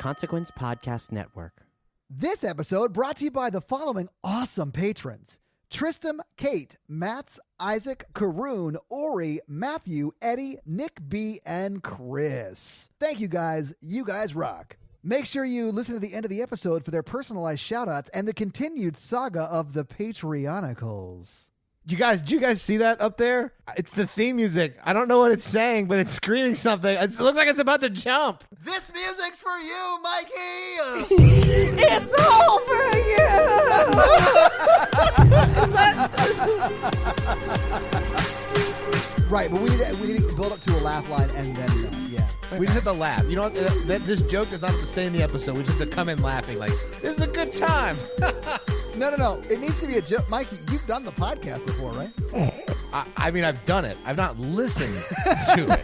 Consequence Podcast Network. This episode brought to you by the following awesome patrons: Tristam, Kate, Mats, Isaac, Karoon, Ori, Matthew, Eddie, Nick B, and Chris. Thank you guys. You guys rock. Make sure you listen to the end of the episode for their personalized shoutouts and the continued saga of the Patreonicals. Do you guys see that up there? It's the theme music. I don't know what it's saying, but it's screaming something. It looks like it's about to jump. This music's for you, Mikey! It's all for you! Right, but we need to build up to a laugh line and then yeah. We just have to laugh. You know what? This joke does not have to stay in the episode. We just have to come in laughing like, this is a good time. No. It needs to be a joke. Mikey, you've done the podcast before, right? I mean, I've done it. I've not listened to it.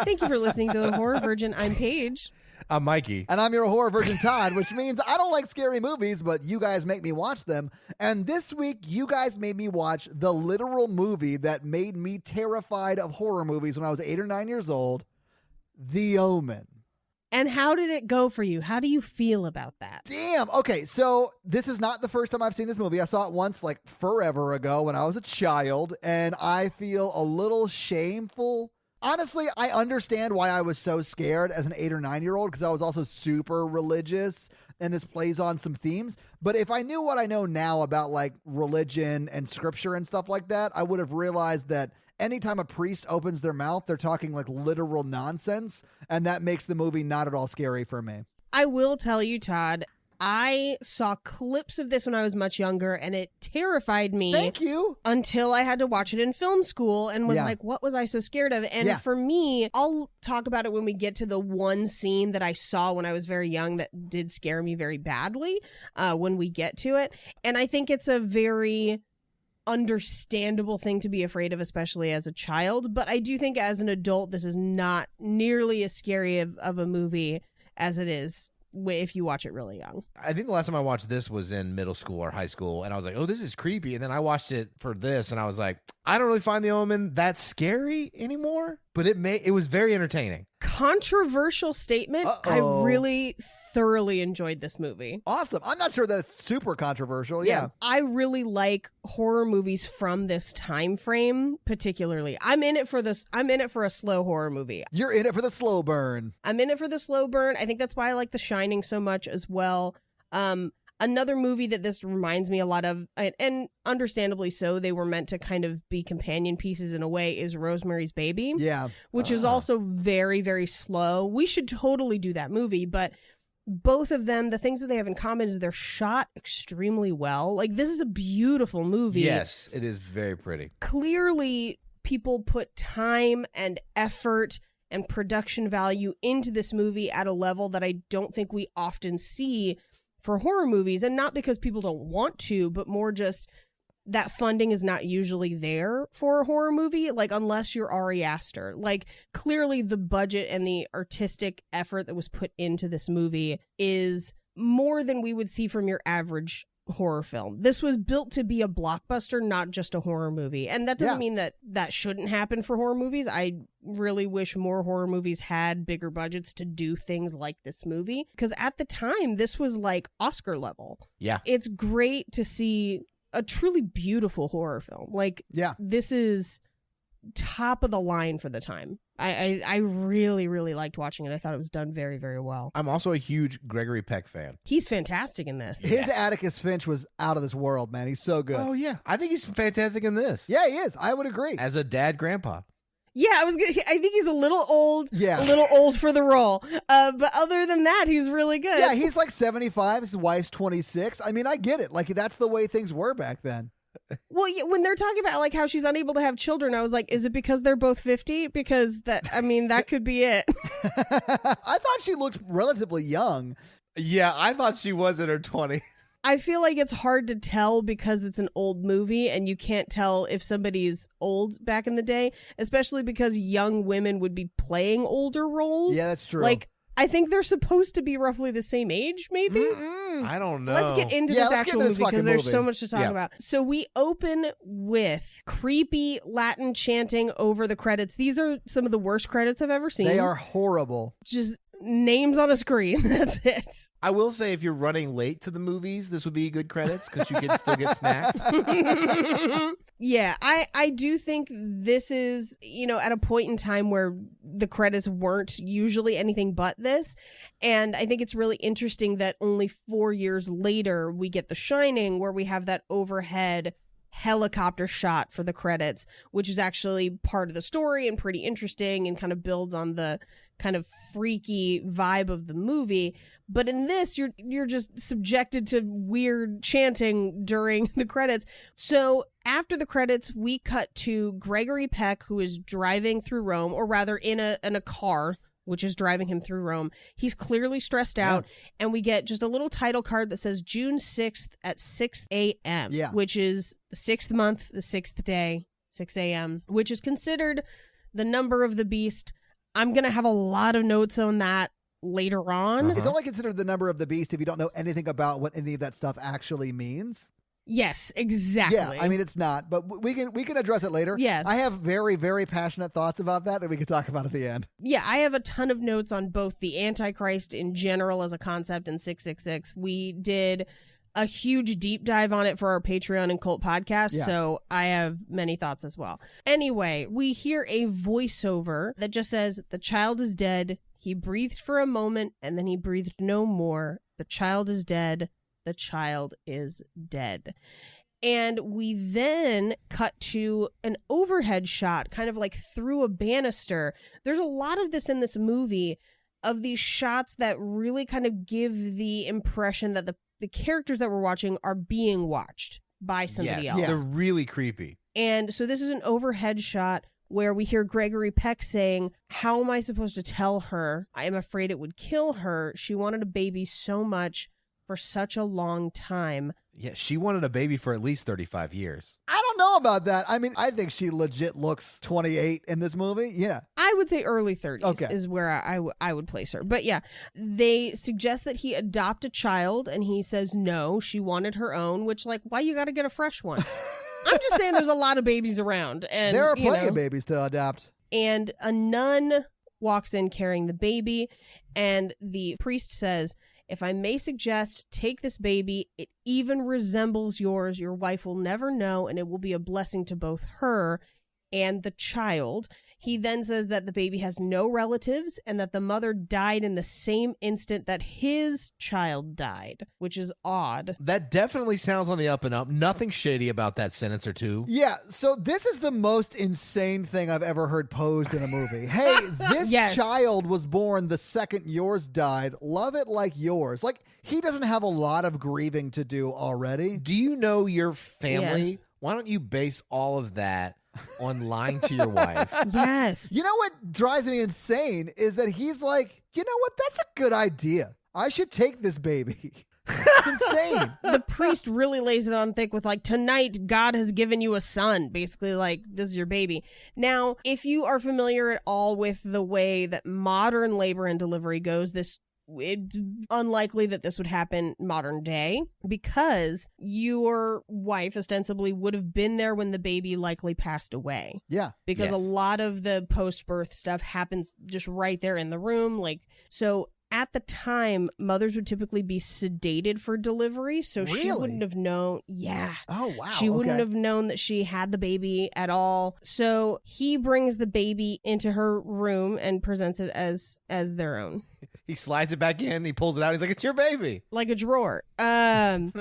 Thank you for listening to The Horror Virgin. I'm Paige. I'm Mikey. And I'm your horror virgin Todd, which means I don't like scary movies, but you guys make me watch them. And this week, you guys made me watch the literal movie that made me terrified of horror movies when I was 8 or 9 years old, The Omen. And how did it go for you? How do you feel about that? Damn. Okay, so this is not the first time I've seen this movie. I saw it once, like, forever ago when I was a child, and I feel a little shameful. Honestly, I understand why I was so scared as an 8 or 9 year old, because I was also super religious, and this plays on some themes. But if I knew what I know now about, like, religion and scripture and stuff like that, I would have realized that anytime a priest opens their mouth, they're talking like literal nonsense, and that makes the movie not at all scary for me. I will tell you, Todd, I saw clips of this when I was much younger, and it terrified me. Thank you. Until I had to watch it in film school and was like, what was I so scared of? And for me, I'll talk about it when we get to the one scene that I saw when I was very young that did scare me very badly when we get to it. And I think it's a very understandable thing to be afraid of, especially as a child. But I do think as an adult, this is not nearly as scary of a movie as it is if you watch it really young. I think the last time I watched this was in middle school or high school, and I was like, oh, this is creepy. And then I watched it for this, and I was like, I don't really find The Omen that scary anymore, but it was very entertaining. Controversial statement. I really thoroughly enjoyed this movie. Awesome. I'm not sure that's super controversial. Yeah. I really like horror movies from this time frame, particularly. I'm in it for a slow horror movie. You're in it for the slow burn. I'm in it for the slow burn. I think that's why I like The Shining so much as well. Another movie that this reminds me a lot of, and understandably so, they were meant to kind of be companion pieces in a way, is Rosemary's Baby. Yeah. Which is also very, very slow. We should totally do that movie, but both of them, the things that they have in common is they're shot extremely well. Like, this is a beautiful movie. Yes, it is very pretty. Clearly, people put time and effort and production value into this movie at a level that I don't think we often see for horror movies, and not because people don't want to, but more just that funding is not usually there for a horror movie, like, unless you're Ari Aster. Like, clearly the budget and the artistic effort that was put into this movie is more than we would see from your average horror film. This was built to be a blockbuster, not just a horror movie. And that doesn't mean that shouldn't happen for horror movies. I really wish more horror movies had bigger budgets to do things like this movie, because at the time this was like Oscar level. Yeah. It's great to see a truly beautiful horror film. Like, this is top of the line for the time. I really, really liked watching it. I thought it was done very, very well. I'm also a huge Gregory Peck fan. He's fantastic in this. His Atticus Finch was out of this world, man. He's so good. Oh, yeah. I think he's fantastic in this. Yeah, he is. I would agree. As a dad grandpa. Yeah, I think he's a little old. Yeah. A little old for the role. But other than that, he's really good. Yeah, he's like 75. His wife's 26. I mean, I get it. Like, that's the way things were back then. Well, yeah, when they're talking about like how she's unable to have children, I was like, is it because they're both 50? Because that could be it. I thought she looked relatively young. Yeah, I thought she was in her 20s. I feel like it's hard to tell because it's an old movie and you can't tell if somebody's old back in the day, especially because young women would be playing older roles. Yeah, that's true. Like, I think they're supposed to be roughly the same age, maybe. I don't know. Let's get into Yeah, this let's get actual into this movie because fucking there's movie. so much to talk Yeah. about. So we open with creepy Latin chanting over the credits. These are some of the worst credits I've ever seen. They are horrible. just names on a screen. That's it. I will say, if you're running late to the movies, this would be good credits because you can still get snacks. Yeah, I do think this is, at a point in time where the credits weren't usually anything but this. And I think it's really interesting that only 4 years later we get The Shining, where we have that overhead helicopter shot for the credits, which is actually part of the story and pretty interesting and kind of builds on the kind of freaky vibe of the movie. But in this, you're just subjected to weird chanting during the credits. So after the credits, we cut to Gregory Peck, who is driving through Rome, or rather in a car, which is driving him through Rome. He's clearly stressed out, and we get just a little title card that says June 6th at 6 a.m., which is the 6th month, the 6th day, 6 a.m., which is considered the number of the beast. I'm going to have a lot of notes on that later on. It's only considered the number of the beast if you don't know anything about what any of that stuff actually means. Yes, exactly. Yeah, I mean, it's not, but we can address it later. Yeah. I have very, very passionate thoughts about that we can talk about at the end. Yeah, I have a ton of notes on both the Antichrist in general as a concept and 666. We did a huge deep dive on it for our Patreon and Cult podcast, so I have many thoughts as well. Anyway, we hear a voiceover that just says, "The child is dead. He breathed for a moment, and then he breathed no more. The child is dead. The child is dead." And we then cut to an overhead shot, kind of like through a banister. There's a lot of this in this movie, of these shots that really kind of give the impression that the characters that we're watching are being watched by somebody else. They're really creepy. And so this is an overhead shot where we hear Gregory Peck saying, "How am I supposed to tell her? I am afraid it would kill her. She wanted a baby so much for such a long time." Yeah, she wanted a baby for at least 35 years. I don't know about that. I mean, I think she legit looks 28 in this movie. Yeah. I would say early 30s Okay. is where I would place her. But yeah, they suggest that he adopt a child, and he says no, she wanted her own, which, like, why you got to get a fresh one? I'm just saying there's a lot of babies around. And There are plenty of babies to adopt. And a nun walks in carrying the baby, and the priest says, "If I may suggest, take this baby. It even resembles yours. Your wife will never know, and it will be a blessing to both her and the child." He then says that the baby has no relatives and that the mother died in the same instant that his child died, which is odd. That definitely sounds on the up and up. Nothing shady about that sentence or two. Yeah, so this is the most insane thing I've ever heard posed in a movie. Hey, this Yes. child was born the second yours died. Love it like yours. Like, he doesn't have a lot of grieving to do already. Do you know your family? Yeah. Why don't you base all of that on lying to your wife? Yes. You know what drives me insane is that he's like, you know what? That's a good idea. I should take this baby. It's insane. The priest really lays it on thick with, like, tonight God has given you a son, basically, like, this is your baby. Now, if you are familiar at all with the way that modern labor and delivery goes, it's unlikely that this would happen modern day, because your wife ostensibly would have been there when the baby likely passed away. Yeah. Because Yes. a lot of the post-birth stuff happens just right there in the room. Like, so at the time, mothers would typically be sedated for delivery, so she Really? wouldn't have known. Yeah. Oh, wow. She wouldn't okay. have known that she had the baby at all. So he brings the baby into her room and presents it as their own. He slides it back in. He pulls it out. He's like, "It's your baby." Like a drawer. I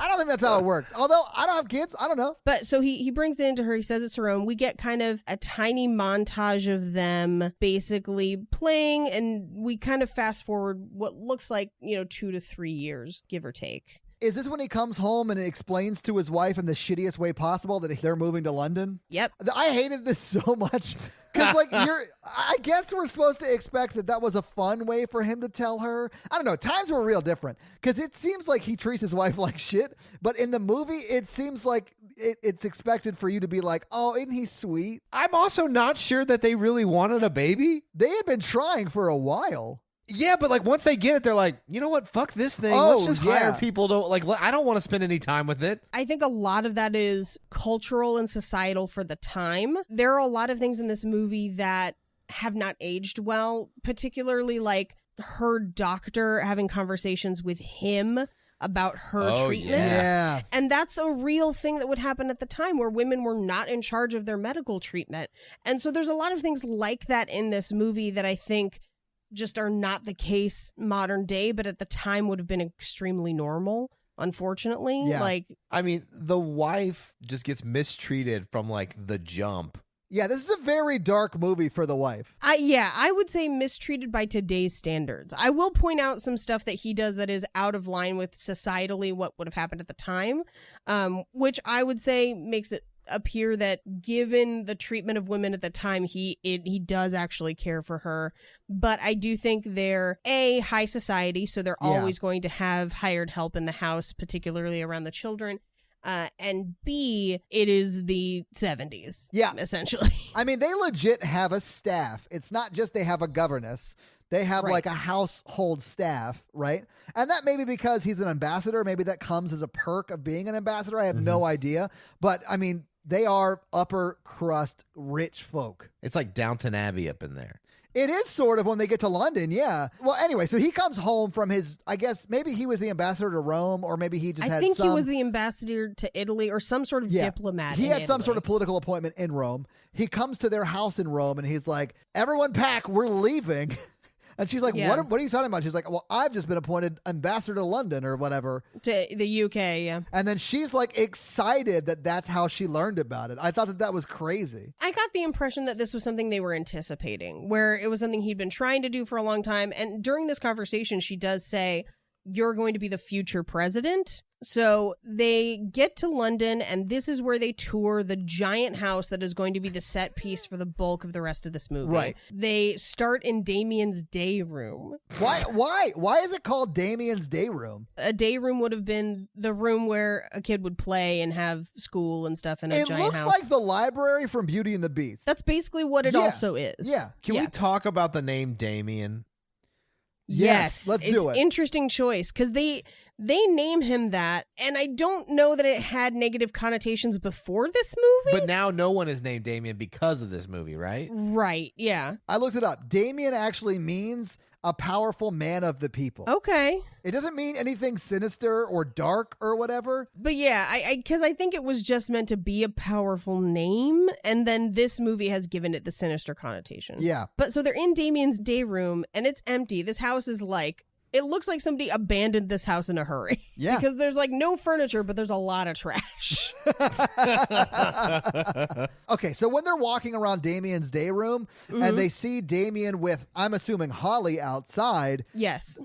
don't think that's how it works. Although I don't have kids. I don't know. But so he brings it into her. He says it's her own. We get kind of a tiny montage of them basically playing, and we kind of fast forward what looks like, 2 to 3 years, give or take. Is this when he comes home and explains to his wife in the shittiest way possible that they're moving to London? Yep. I hated this so much because, like, I guess we're supposed to expect that was a fun way for him to tell her. I don't know. Times were real different because it seems like he treats his wife like shit, but in the movie, it seems like it's expected for you to be like, oh, isn't he sweet? I'm also not sure that they really wanted a baby. They had been trying for a while. Yeah, but like once they get it, they're like, you know what? Fuck this thing. Oh, Let's just hire people to like. I don't want to spend any time with it. I think a lot of that is cultural and societal for the time. There are a lot of things in this movie that have not aged well, particularly like her doctor having conversations with him about her treatment. Yeah. And that's a real thing that would happen at the time where women were not in charge of their medical treatment. And so there's a lot of things like that in this movie that I think just are not the case modern day, but at the time would have been extremely normal, unfortunately. Yeah. Like, I mean, the wife just gets mistreated from like the jump. Yeah, this is a very dark movie for the wife. I would say mistreated by today's standards. I will point out some stuff that he does that is out of line with societally what would have happened at the time, which I would say makes it appear that given the treatment of women at the time, he does actually care for her. But I do think they're a high society, so they're always going to have hired help in the house, particularly around the children. And B, it is the 70s. Yeah. Essentially. I mean, they legit have a staff. It's not just they have a governess. They have like a household staff, right? And that may be because he's an ambassador. Maybe that comes as a perk of being an ambassador. I have no idea. But I mean, they are upper crust rich folk. It's like Downton Abbey up in there. It is sort of when they get to London, yeah. Well, anyway, so he comes home from his, I guess, maybe he was the ambassador to Rome, or maybe he just I think he was the ambassador to Italy or some sort of diplomat. He had some Italy. sort of political appointment in Rome. He comes to their house in Rome, and he's like, everyone pack, we're leaving. And she's like, what are you talking about? She's like, well, I've just been appointed ambassador to London or whatever. To the UK, yeah. And then she's like excited that that's how she learned about it. I thought that was crazy. I got the impression that this was something they were anticipating, where it was something he'd been trying to do for a long time. And during this conversation, she does say, you're going to be the future president. So they get to London, and this is where they tour the giant house that is going to be the set piece for the bulk of the rest of this movie. Right. They start in Damien's day room. Why is it called Damien's day room? A day room would have been the room where a kid would play and have school and stuff in a giant house. It looks like the library from Beauty and the Beast. That's basically what it also is. Yeah. Can we talk about the name Damien? Yes, let's do it. It's interesting choice because they name him that, and I don't know that it had negative connotations before this movie. But now no one is named Damien because of this movie, right? Right, yeah. I looked it up. Damien actually means a powerful man of the people. Okay. It doesn't mean anything sinister or dark or whatever. But yeah, because I think it was just meant to be a powerful name, and then this movie has given it the sinister connotation. Yeah. But so they're in Damien's day room, and it's empty. This house is like, it looks like somebody abandoned this house in a hurry. Yeah. Because there's like no furniture, but there's a lot of trash. Okay, so when they're walking around Damien's day room and they see Damien with, I'm assuming, Holly outside. Yes.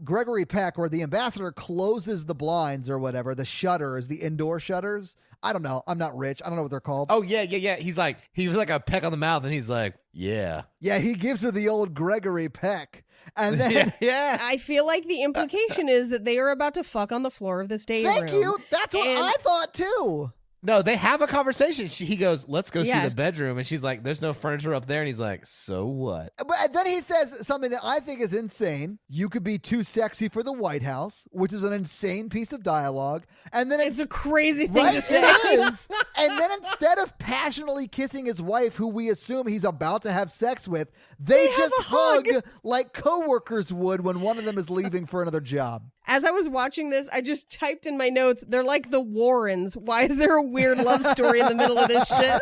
Gregory Peck, or the ambassador, closes the blinds or whatever, the shutters, the indoor shutters. I don't know. I'm not rich. I don't know what they're called. Oh, yeah. He was like a peck on the mouth, and he's like, yeah. Yeah, he gives her the old Gregory Peck. And then yeah. I feel like the implication is that they are about to fuck on the floor of this day room. Thank you. That's what I thought too. No, they have a conversation. He goes, let's go see Yeah. the bedroom. And she's like, there's no furniture up there. And he's like, so what? But then he says something that I think is insane. You could be too sexy for the White House, which is an insane piece of dialogue. And then It's a crazy thing right, to say. it is. And then instead of passionately kissing his wife, who we assume he's about to have sex with, they have just a hug. like coworkers would when one of them is leaving for another job. As I was watching this, I just typed in my notes, they're like the Warrens. Why is there a weird love story in the middle of this shit?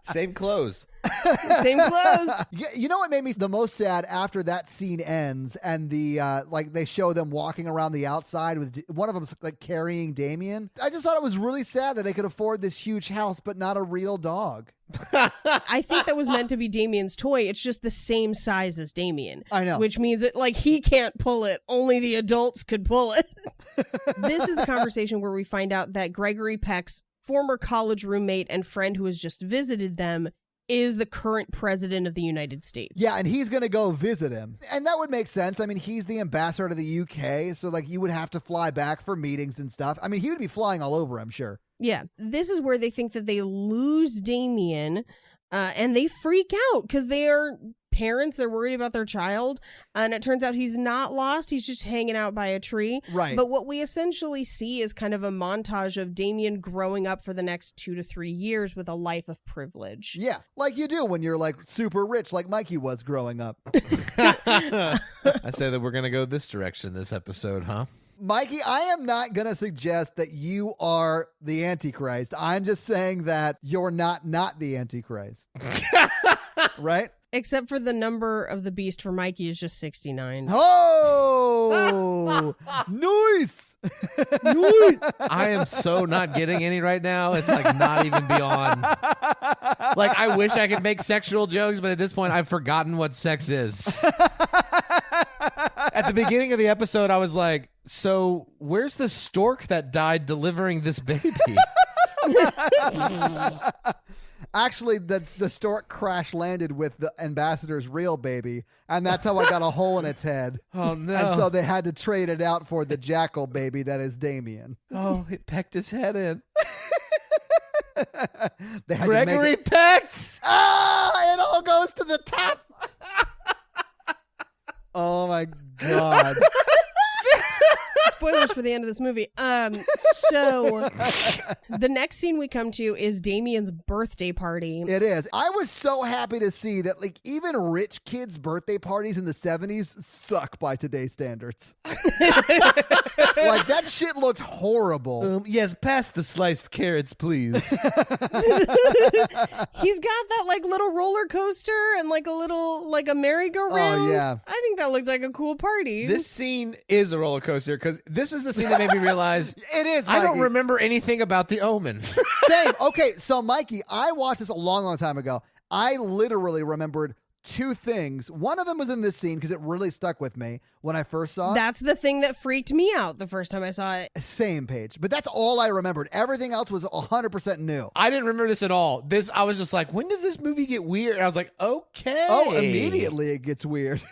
Same clothes. Same clothes. You know what made me the most sad after that scene ends and the like they show them walking around the outside with one of them like carrying Damien? I just thought it was really sad that they could afford this huge house but not a real dog. I think that was meant to be Damien's toy. It's just the same size as Damien. I know. Which means that like he can't pull it. Only the adults could pull it. This is the conversation where we find out that Gregory Peck's former college roommate and friend who has just visited them is the current president of the United States. Yeah, and he's going to go visit him. And that would make sense. I mean, he's the ambassador to the UK, so like you would have to fly back for meetings and stuff. I mean, he would be flying all over, I'm sure. Yeah. This is where they think that they lose Damien, and they freak out because they are parents. They're worried about their child. And it turns out he's not lost. He's just hanging out by a tree. Right. But what we essentially see is kind of a montage of Damien growing up for the next 2 to 3 years with a life of privilege. Yeah, like you do when you're like super rich, like Mikey was growing up. I say that we're going to go this direction this episode, huh? Mikey, I am not going to suggest that you are the Antichrist. I'm just saying that you're not the Antichrist. Right? Except for the number of the beast for Mikey is just 69. Oh, nice. Nice. I am so not getting any right now. It's like not even beyond. Like, I wish I could make sexual jokes, but at this point, I've forgotten what sex is. At the beginning of the episode, I was like, so where's the stork that died delivering this baby? Actually, the stork crash landed with the ambassador's real baby, and that's how I got a hole in its head. Oh, no. And so they had to trade it out for the jackal baby that is Damien. Oh, it pecked his head in. They had Gregory to make it... pecked! Ah, it all goes to the top. Oh, my God. Spoilers for the end of this movie. So the next scene we come to is Damien's birthday party. It is. I was so happy to see that, like, even rich kids' birthday parties in the 70s suck by today's standards. Like, that shit looked horrible. Yes, pass the sliced carrots, please. He's got that like little roller coaster and like a little like a merry-go-round. Oh, yeah. I think that looks like a cool party. This scene is a roller coaster because this is the scene that made me realize It is, I don't Mikey. remember anything about the Omen. Same. Okay, so Mikey, I watched this a long time ago. I literally remembered two things. One of them was in this scene because it really stuck with me when I first saw it. That's the thing that freaked me out the first time I saw it. Same page. But that's all I remembered. Everything else was 100% new. I didn't remember this at all. I was just like, when does this movie get weird? And I was like, okay. Oh, immediately it gets weird.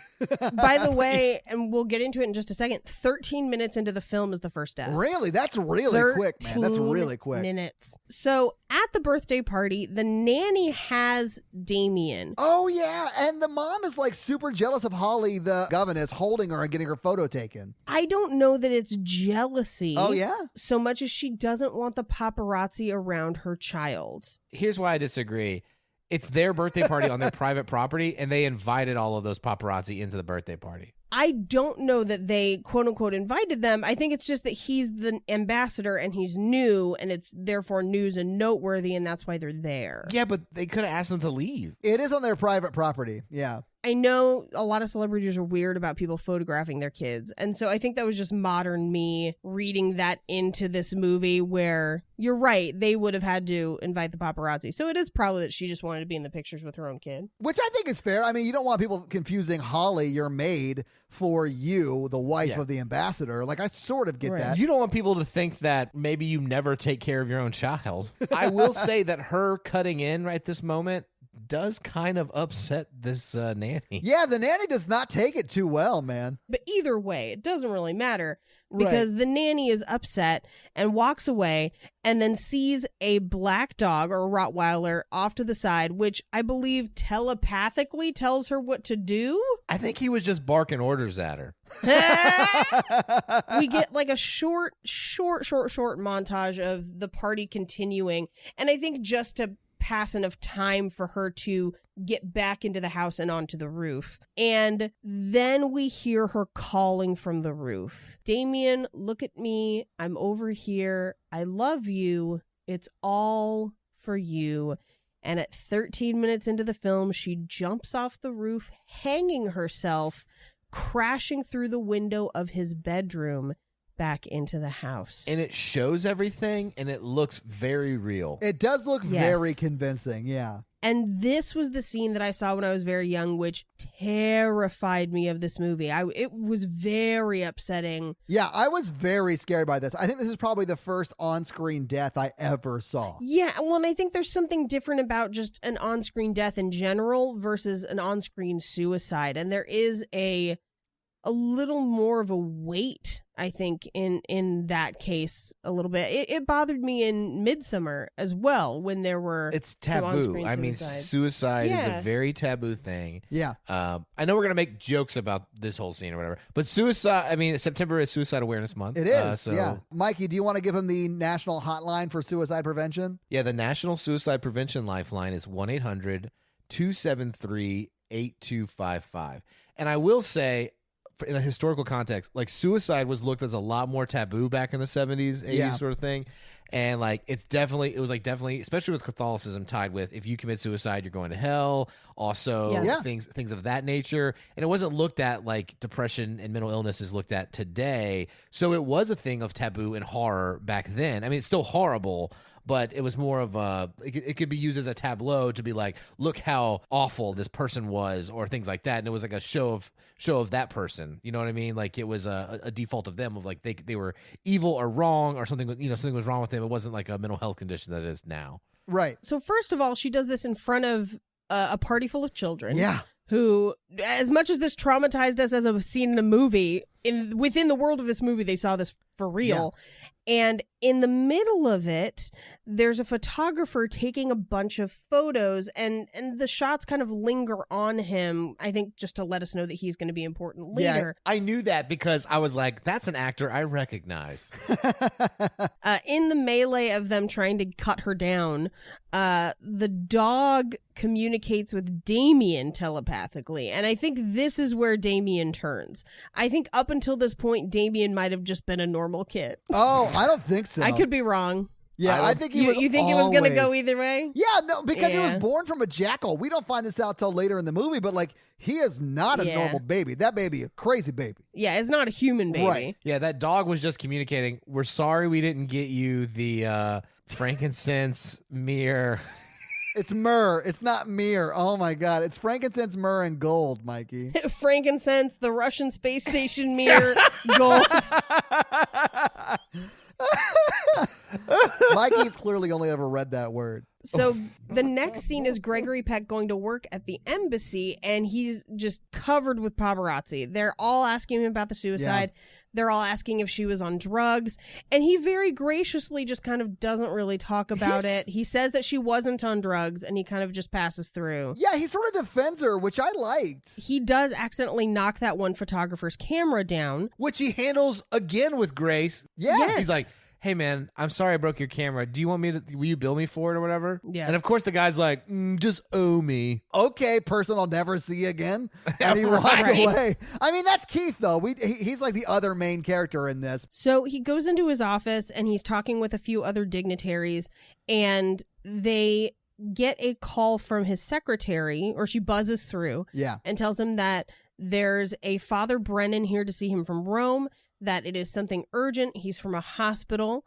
By the way, and we'll get into it in just a second, 13 minutes into the film is the first death. Really? That's really quick, man. That's really quick. Minutes. So at the birthday party, the nanny has Damien. Oh, yeah. And the mom is like super jealous of Holly, the governess, holding her and getting her photo taken. I don't know that it's jealousy. Oh, yeah? So much as she doesn't want the paparazzi around her child. Here's why I disagree. It's their birthday party on their private property, and they invited all of those paparazzi into the birthday party. I don't know that they, quote unquote, invited them. I think it's just that he's the ambassador and he's new, and it's therefore news and noteworthy, and that's why they're there. Yeah, but they could have asked them to leave. It is on their private property. Yeah. I know a lot of celebrities are weird about people photographing their kids. And so I think that was just modern me reading that into this movie where you're right. They would have had to invite the paparazzi. So it is probably that she just wanted to be in the pictures with her own kid. Which I think is fair. I mean, you don't want people confusing Holly, your maid, for you, the wife of the ambassador. Like, I sort of get that. You don't want people to think that maybe you never take care of your own child. I will say that her cutting in right this moment does kind of upset this nanny. Yeah, the nanny does not take it too well, man. But either way, it doesn't really matter because the nanny is upset and walks away and then sees a black dog or a Rottweiler off to the side, which I believe telepathically tells her what to do. I think he was just barking orders at her. We get like a short montage of the party continuing. And I think just to pass enough time for her to get back into the house and onto the roof. And then we hear her calling from the roof. Damien, look at me. I'm over here. I love you. It's all for you. And at 13 minutes into the film, she jumps off the roof, hanging herself, crashing through the window of his bedroom back into the house. And it shows everything, and it looks very real. It does look very convincing, yeah. And this was the scene that I saw when I was very young, which terrified me of this movie. It was very upsetting. Yeah, I was very scared by this. I think this is probably the first on-screen death I ever saw. Yeah, well, and I think there's something different about just an on-screen death in general versus an on-screen suicide. And there is a little more of a weight, I think, in that case a little bit. It bothered me in Midsommar as well when there were It's some taboo. on-screen I mean, suicides. suicide is Yeah. a very taboo thing. Yeah. I know we're going to make jokes about this whole scene or whatever, but suicide, I mean, September is Suicide Awareness Month. It is, So, yeah. Mikey, do you want to give him the national hotline for suicide prevention? Yeah, the National Suicide Prevention Lifeline is 1-800-273-8255. And I will say, in a historical context, like suicide was looked as a lot more taboo back in the 70s, 80s Yeah. sort of thing. And like it was definitely, especially with Catholicism tied with if you commit suicide, you're going to hell. Also Yeah. things of that nature. And it wasn't looked at like depression and mental illness is looked at today. So it was a thing of taboo and horror back then. I mean, it's still horrible, but it was more of it could be used as a tableau to be like, look how awful this person was, or things like that. And it was like a show of that person. You know what I mean? Like it was a default of them of like they were evil or wrong or something. Something was wrong with them. It wasn't like a mental health condition that it is now. Right. So first of all, she does this in front of a party full of children. Yeah. Who, as much as this traumatized us as a scene in a movie, within the world of this movie, they saw this for real. And in the middle of it, there's a photographer taking a bunch of photos, and the shots kind of linger on him, I think, just to let us know that he's going to be important later. Yeah, I knew that because I was like, that's an actor I recognize. In the melee of them trying to cut her down, the dog communicates with Damien telepathically. And I think this is where Damien turns. I think up until this point, Damien might have just been a normal kid. Oh, I don't think so. I could be wrong. Yeah, I think he was You think it was going to go always- either way? Yeah, no, because he Yeah. was born from a jackal. We don't find this out till later in the movie, but like he is not a Yeah. normal baby. That baby, a crazy baby. Yeah, it's not a human baby. Right. Yeah, that dog was just communicating, we're sorry we didn't get you the frankincense, myrrh. It's myrrh. It's not myrrh. Oh my God. It's frankincense, myrrh, and gold, Mikey. Frankincense, the Russian space station mirror, gold. Mikey's clearly only ever read that word. So the next scene is Gregory Peck going to work at the embassy, and he's just covered with paparazzi. They're all asking him about the suicide. They're all asking if she was on drugs. And he very graciously just kind of doesn't really talk about it. He says that she wasn't on drugs, and he kind of just passes through. Yeah, he sort of defends her, which I liked. He does accidentally knock that one photographer's camera down. Which he handles again with grace. Yeah. Yes. He's like, hey man, I'm sorry I broke your camera. Do you want me to, will you bill me for it or whatever? Yeah. And of course the guy's like, just owe me. Okay, person I'll never see again. And he walks Right. away. I mean, that's Keith, though. He's like the other main character in this. So he goes into his office and he's talking with a few other dignitaries, and they get a call from his secretary, or she buzzes through Yeah. and tells him that there's a Father Brennan here to see him from Rome, that it is something urgent. He's from a hospital.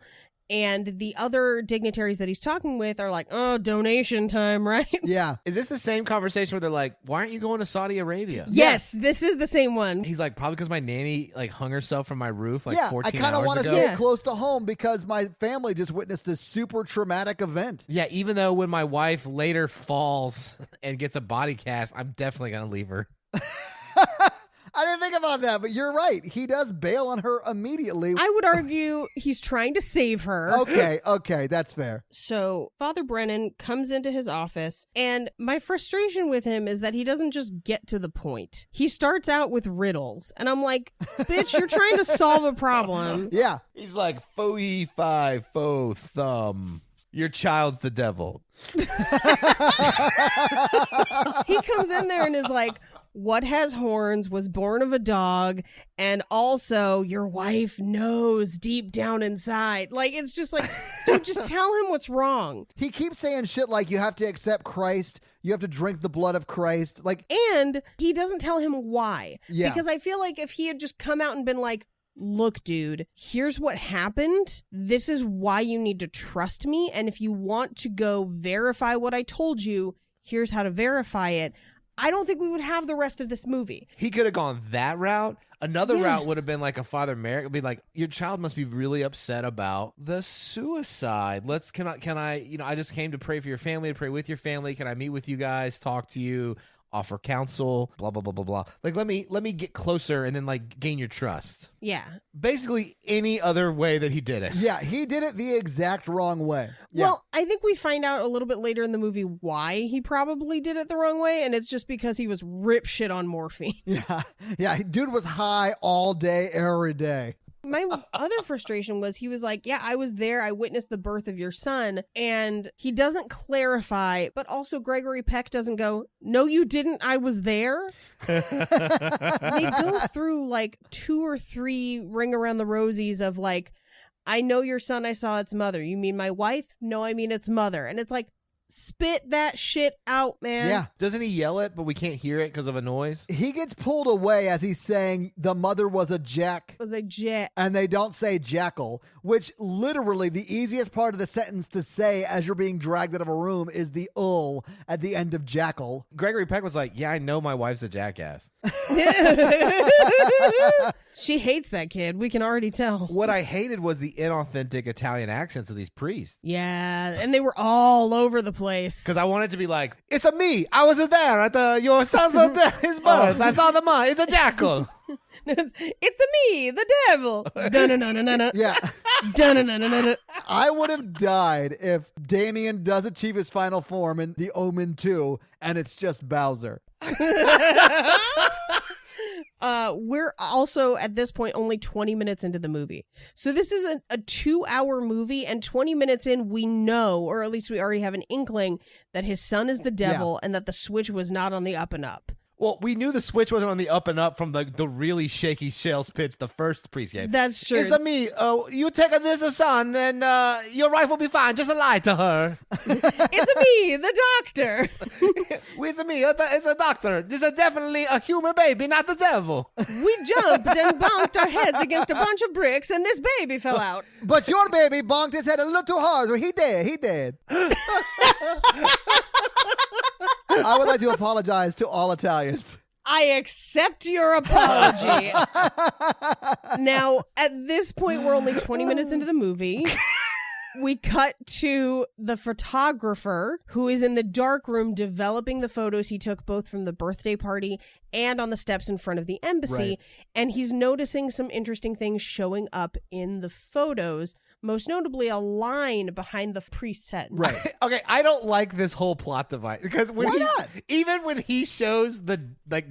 And the other dignitaries that he's talking with are like, oh, donation time, right? Yeah. Is this the same conversation where they're like, why aren't you going to Saudi Arabia? Yes, this is the same one. He's like, probably because my nanny like hung herself from my roof like Yeah, 14 I kind of hours want to ago. stay Yeah. close to home because my family just witnessed a super traumatic event. Yeah, even though when my wife later falls and gets a body cast, I'm definitely going to leave her. I didn't think about that, but you're right. He does bail on her immediately. I would argue he's trying to save her. Okay, that's fair. So Father Brennan comes into his office, and my frustration with him is that he doesn't just get to the point. He starts out with riddles, and I'm like, bitch, you're trying to solve a problem. Yeah. He's like, faux 5, faux thumb. Your child's the devil. He comes in there and is like, what has horns, was born of a dog, and also your wife knows deep down inside. Like, it's just like, dude, just tell him what's wrong. He keeps saying shit like you have to accept Christ, you have to drink the blood of Christ. Like, And he doesn't tell him why. Yeah. Because I feel like if he had just come out and been like, look, dude, here's what happened. This is why you need to trust me. And if you want to go verify what I told you, Here's how to verify it. I don't think we would have the rest of this movie. He could have gone that route. Another route would have been like a Father Merrick would be like, your child must be really upset about the suicide. Can I, I just came to pray for your family, to pray with your family. Can I meet with you guys, talk to you, offer counsel, blah, blah, blah, blah, blah. Like, let me get closer and then like gain your trust. Yeah. Basically any other way that he did it. Yeah, he did it the exact wrong way. Yeah. Well, I think we find out a little bit later in the movie why he probably did it the wrong way, and it's just because he was rip shit on morphine. Yeah, dude was high all day, every day. My other frustration was he was like, yeah, I was there. I witnessed the birth of your son. And he doesn't clarify, but also Gregory Peck doesn't go, no, you didn't. I was there. They go through like 2 or 3 ring around the rosies of like, I know your son. I saw its mother. You mean my wife? No, I mean its mother. And it's like, spit that shit out, man. Yeah. Doesn't he yell it, but we can't hear it because of a noise? He gets pulled away as he's saying the mother was a jack. Was a jet. And they don't say jackal, which literally the easiest part of the sentence to say as you're being dragged out of a room is the ul at the end of jackal. Gregory Peck was like, yeah, I know my wife's a jackass. She hates that kid. We can already tell. What I hated was the inauthentic Italian accents of these priests. Yeah, and they were all over the place. Because I wanted to be like, it's a me. I was there at your son's his birth. I saw the man. It's a jackal. It's a me, the devil. Dun-dun-dun-dun-dun. Yeah. Dun-dun-dun-dun-dun. I would have died if Damien does achieve his final form in the Omen 2 and it's just Bowser. We're also at this point only 20 minutes into the movie. So this is a 2-hour movie, and 20 minutes in, we know, or at least we already have an inkling, that his son is the devil and that the switch was not on the up and up. Well, we knew the switch wasn't on the up and up from the really shaky sales pitch the first priest gave. That's true. It's a me. You take this son, and your wife will be fine. Just lie to her. It's a me, the doctor. It's a me. It's a doctor. This is definitely a human baby, not the devil. We jumped and bonked our heads against a bunch of bricks, and this baby fell out. But your baby bonked his head a little too hard, so he dead. I would like to apologize to all Italians. I accept your apology. Now, at this point, we're only 20 minutes into the movie. We cut to the photographer who is in the dark room developing the photos he took both from the birthday party and on the steps in front of the embassy. Right. And he's noticing some interesting things showing up in the photos, most notably a line behind the priest's head. Right. Okay, I don't like this whole plot device because Why not? Even when he shows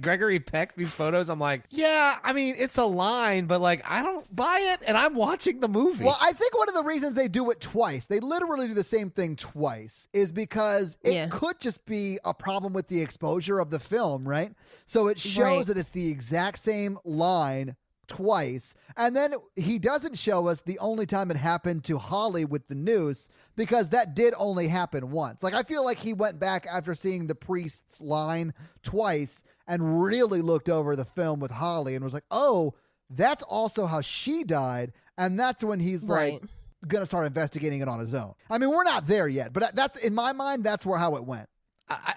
Gregory Peck these photos, I'm like, yeah, I mean it's a line, but like I don't buy it, and I'm watching the movie. Well, I think one of the reasons they do it twice, they literally do the same thing twice, is because it could just be a problem with the exposure of the film, right? So it shows that it's the exact same line twice, and then he doesn't show us the only time it happened to Holly with the noose, because that did only happen once. Like, I feel like he went back after seeing the priest's line twice and really looked over the film with Holly and was like, oh, that's also how she died, and that's when he's like gonna start investigating it on his own. I mean, we're not there yet, but that's, in my mind, that's how it went.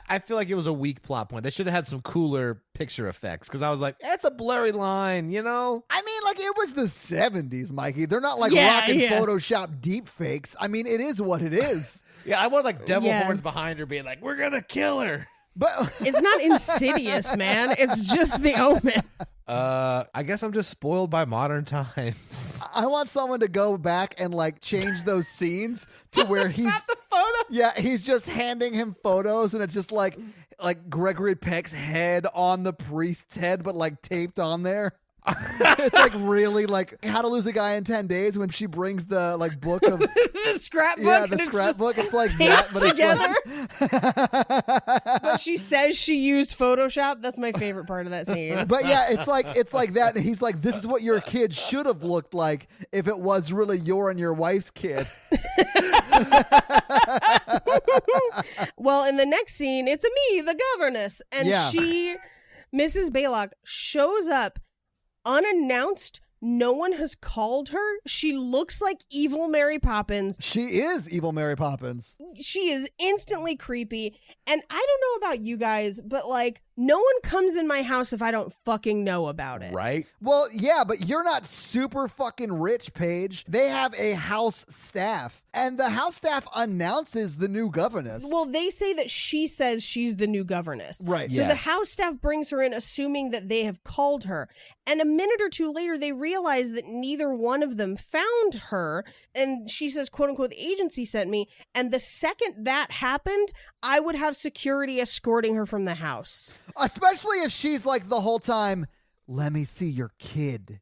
I feel like it was a weak plot point. They should have had some cooler picture effects, because I was like, that's a blurry line, you know? I mean, like, it was the 70s, Mikey. They're not like rocking Photoshop deep fakes. I mean, it is what it is. Yeah, I want like devil horns behind her being like, we're going to kill her. But it's not Insidious, man. It's just the Omen. I guess I'm just spoiled by modern times. I want someone to go back and like change those scenes to where he's not the photo. Yeah, he's just handing him photos, and it's just like Gregory Peck's head on the priest's head, but like taped on there. It's like really like How to Lose a Guy in 10 Days when she brings the like book of the scrapbook. Yeah, the scrapbook. It's like that, but together. It's like But she says she used Photoshop. That's my favorite part of that scene. But yeah, it's like that. And he's like, this is what your kid should have looked like if it was really your and your wife's kid. Well, in the next scene, it's a me, the governess. And she, Mrs. Baylock, shows up unannounced, no one has called her. She looks like evil Mary Poppins. She is evil Mary Poppins. She is instantly creepy. And I don't know about you guys, but like, no one comes in my house if I don't fucking know about it. Right? Well, yeah, but you're not super fucking rich, Paige. They have a house staff, and the house staff announces the new governess. Well, they say that she says she's the new governess. Right. So the Yes. house staff brings her in assuming that they have called her. And a minute or two later, they realize that neither one of them found her. And she says, quote unquote, the agency sent me. And the second that happened, I would have security escorting her from the house. Especially if she's like the whole time, let me see your kid.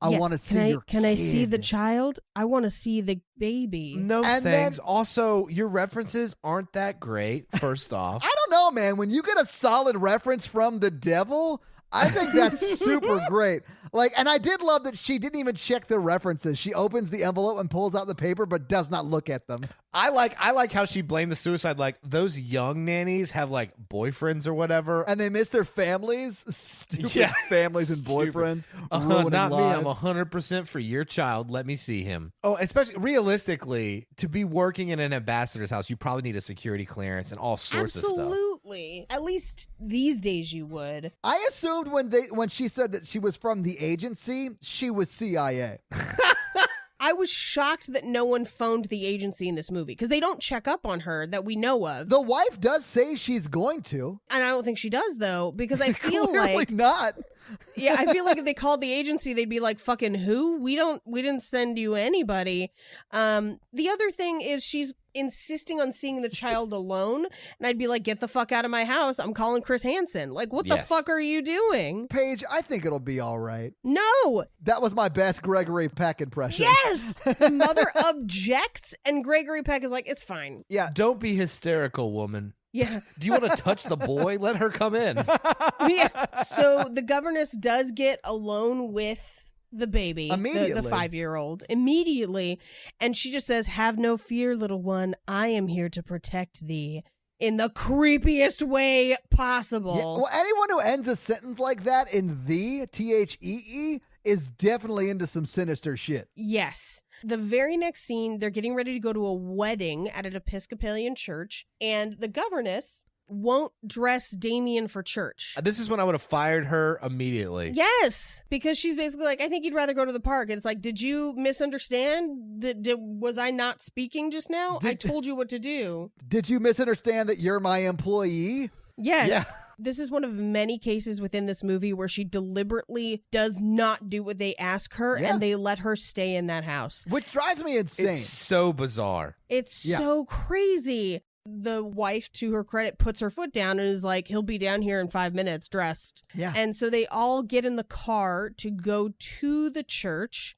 I Yeah, want to see your kid. Can I see the child? I want to see the baby. No And thanks. then- Also, your references aren't that great, first off. I don't know, man. When you get a solid reference from the devil, I think that's super great. Like, and I did love that she didn't even check the references. She opens the envelope and pulls out the paper, but does not look at them. I like how she blamed the suicide. Like, those young nannies have like boyfriends or whatever. And they miss their families. Stupid families and Stupid. boyfriends. Ruining Not me. I'm lives. 100% for your child. Let me see him. Oh, especially realistically, to be working in an ambassador's house, you probably need a security clearance and all sorts of stuff. Absolutely. At least these days you would. I assumed when she said that she was from the agency, she was CIA. I was shocked that no one phoned the agency in this movie because they don't check up on her that we know of. The wife does say she's going to. And I don't think she does, though, because I feel Clearly like not. yeah, I feel like if they called the agency, they'd be like, "Fucking who? We didn't send you anybody." The other thing is she's insisting on seeing the child alone, and I'd be like, "Get the fuck out of my house! I'm calling Chris Hansen." Like, what the Yes. fuck are you doing? Paige, I think it'll be all right. No. That was my best Gregory Peck impression. Yes. The mother objects, and Gregory Peck is like, "It's fine." Yeah. Don't be hysterical, woman. Yeah. Do you want to touch the boy? Let her come in. Yeah. So the governess does get alone with the baby, the Immediately. 5-year-old, immediately. And she just says, "Have no fear, little one. I am here to protect thee," in the creepiest way possible. Yeah, well, anyone who ends a sentence like that in the THEE is definitely into some sinister shit. Yes. The very next scene, they're getting ready to go to a wedding at an Episcopalian church, and the governess won't dress Damien for church. This is when I would have fired her immediately. Yes, because she's basically like, "I think you'd rather go to the park." And it's like, did you misunderstand? Was I not speaking just now? I told you what to do. Did you misunderstand that you're my employee? Yes. Yeah. This is one of many cases within this movie where she deliberately does not do what they ask her, Yeah. and they let her stay in that house. Which drives me insane. It's so bizarre. It's Yeah. so crazy. The wife, to her credit, puts her foot down and is like, "He'll be down here in 5 minutes dressed." Yeah. And so they all get in the car to go to the church,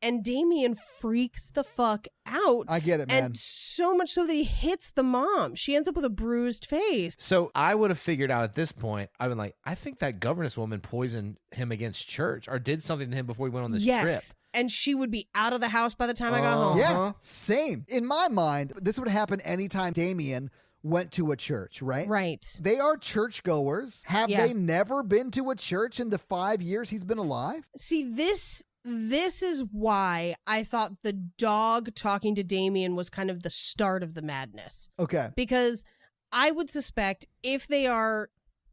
and Damien freaks the fuck out. I get it, man. And so much so that he hits the mom. She ends up with a bruised face. So I would have figured out at this point, I've been like, I think that governess woman poisoned him against church or did something to him before we went on this trip. And she would be out of the house by the time I got home. Yeah, same. In my mind, this would happen anytime Damien went to a church, right? Right. They are churchgoers. Have Yeah. they never been to a church in the 5 years he's been alive? See, this is why I thought the dog talking to Damien was kind of the start of the madness. Okay. Because I would suspect if they are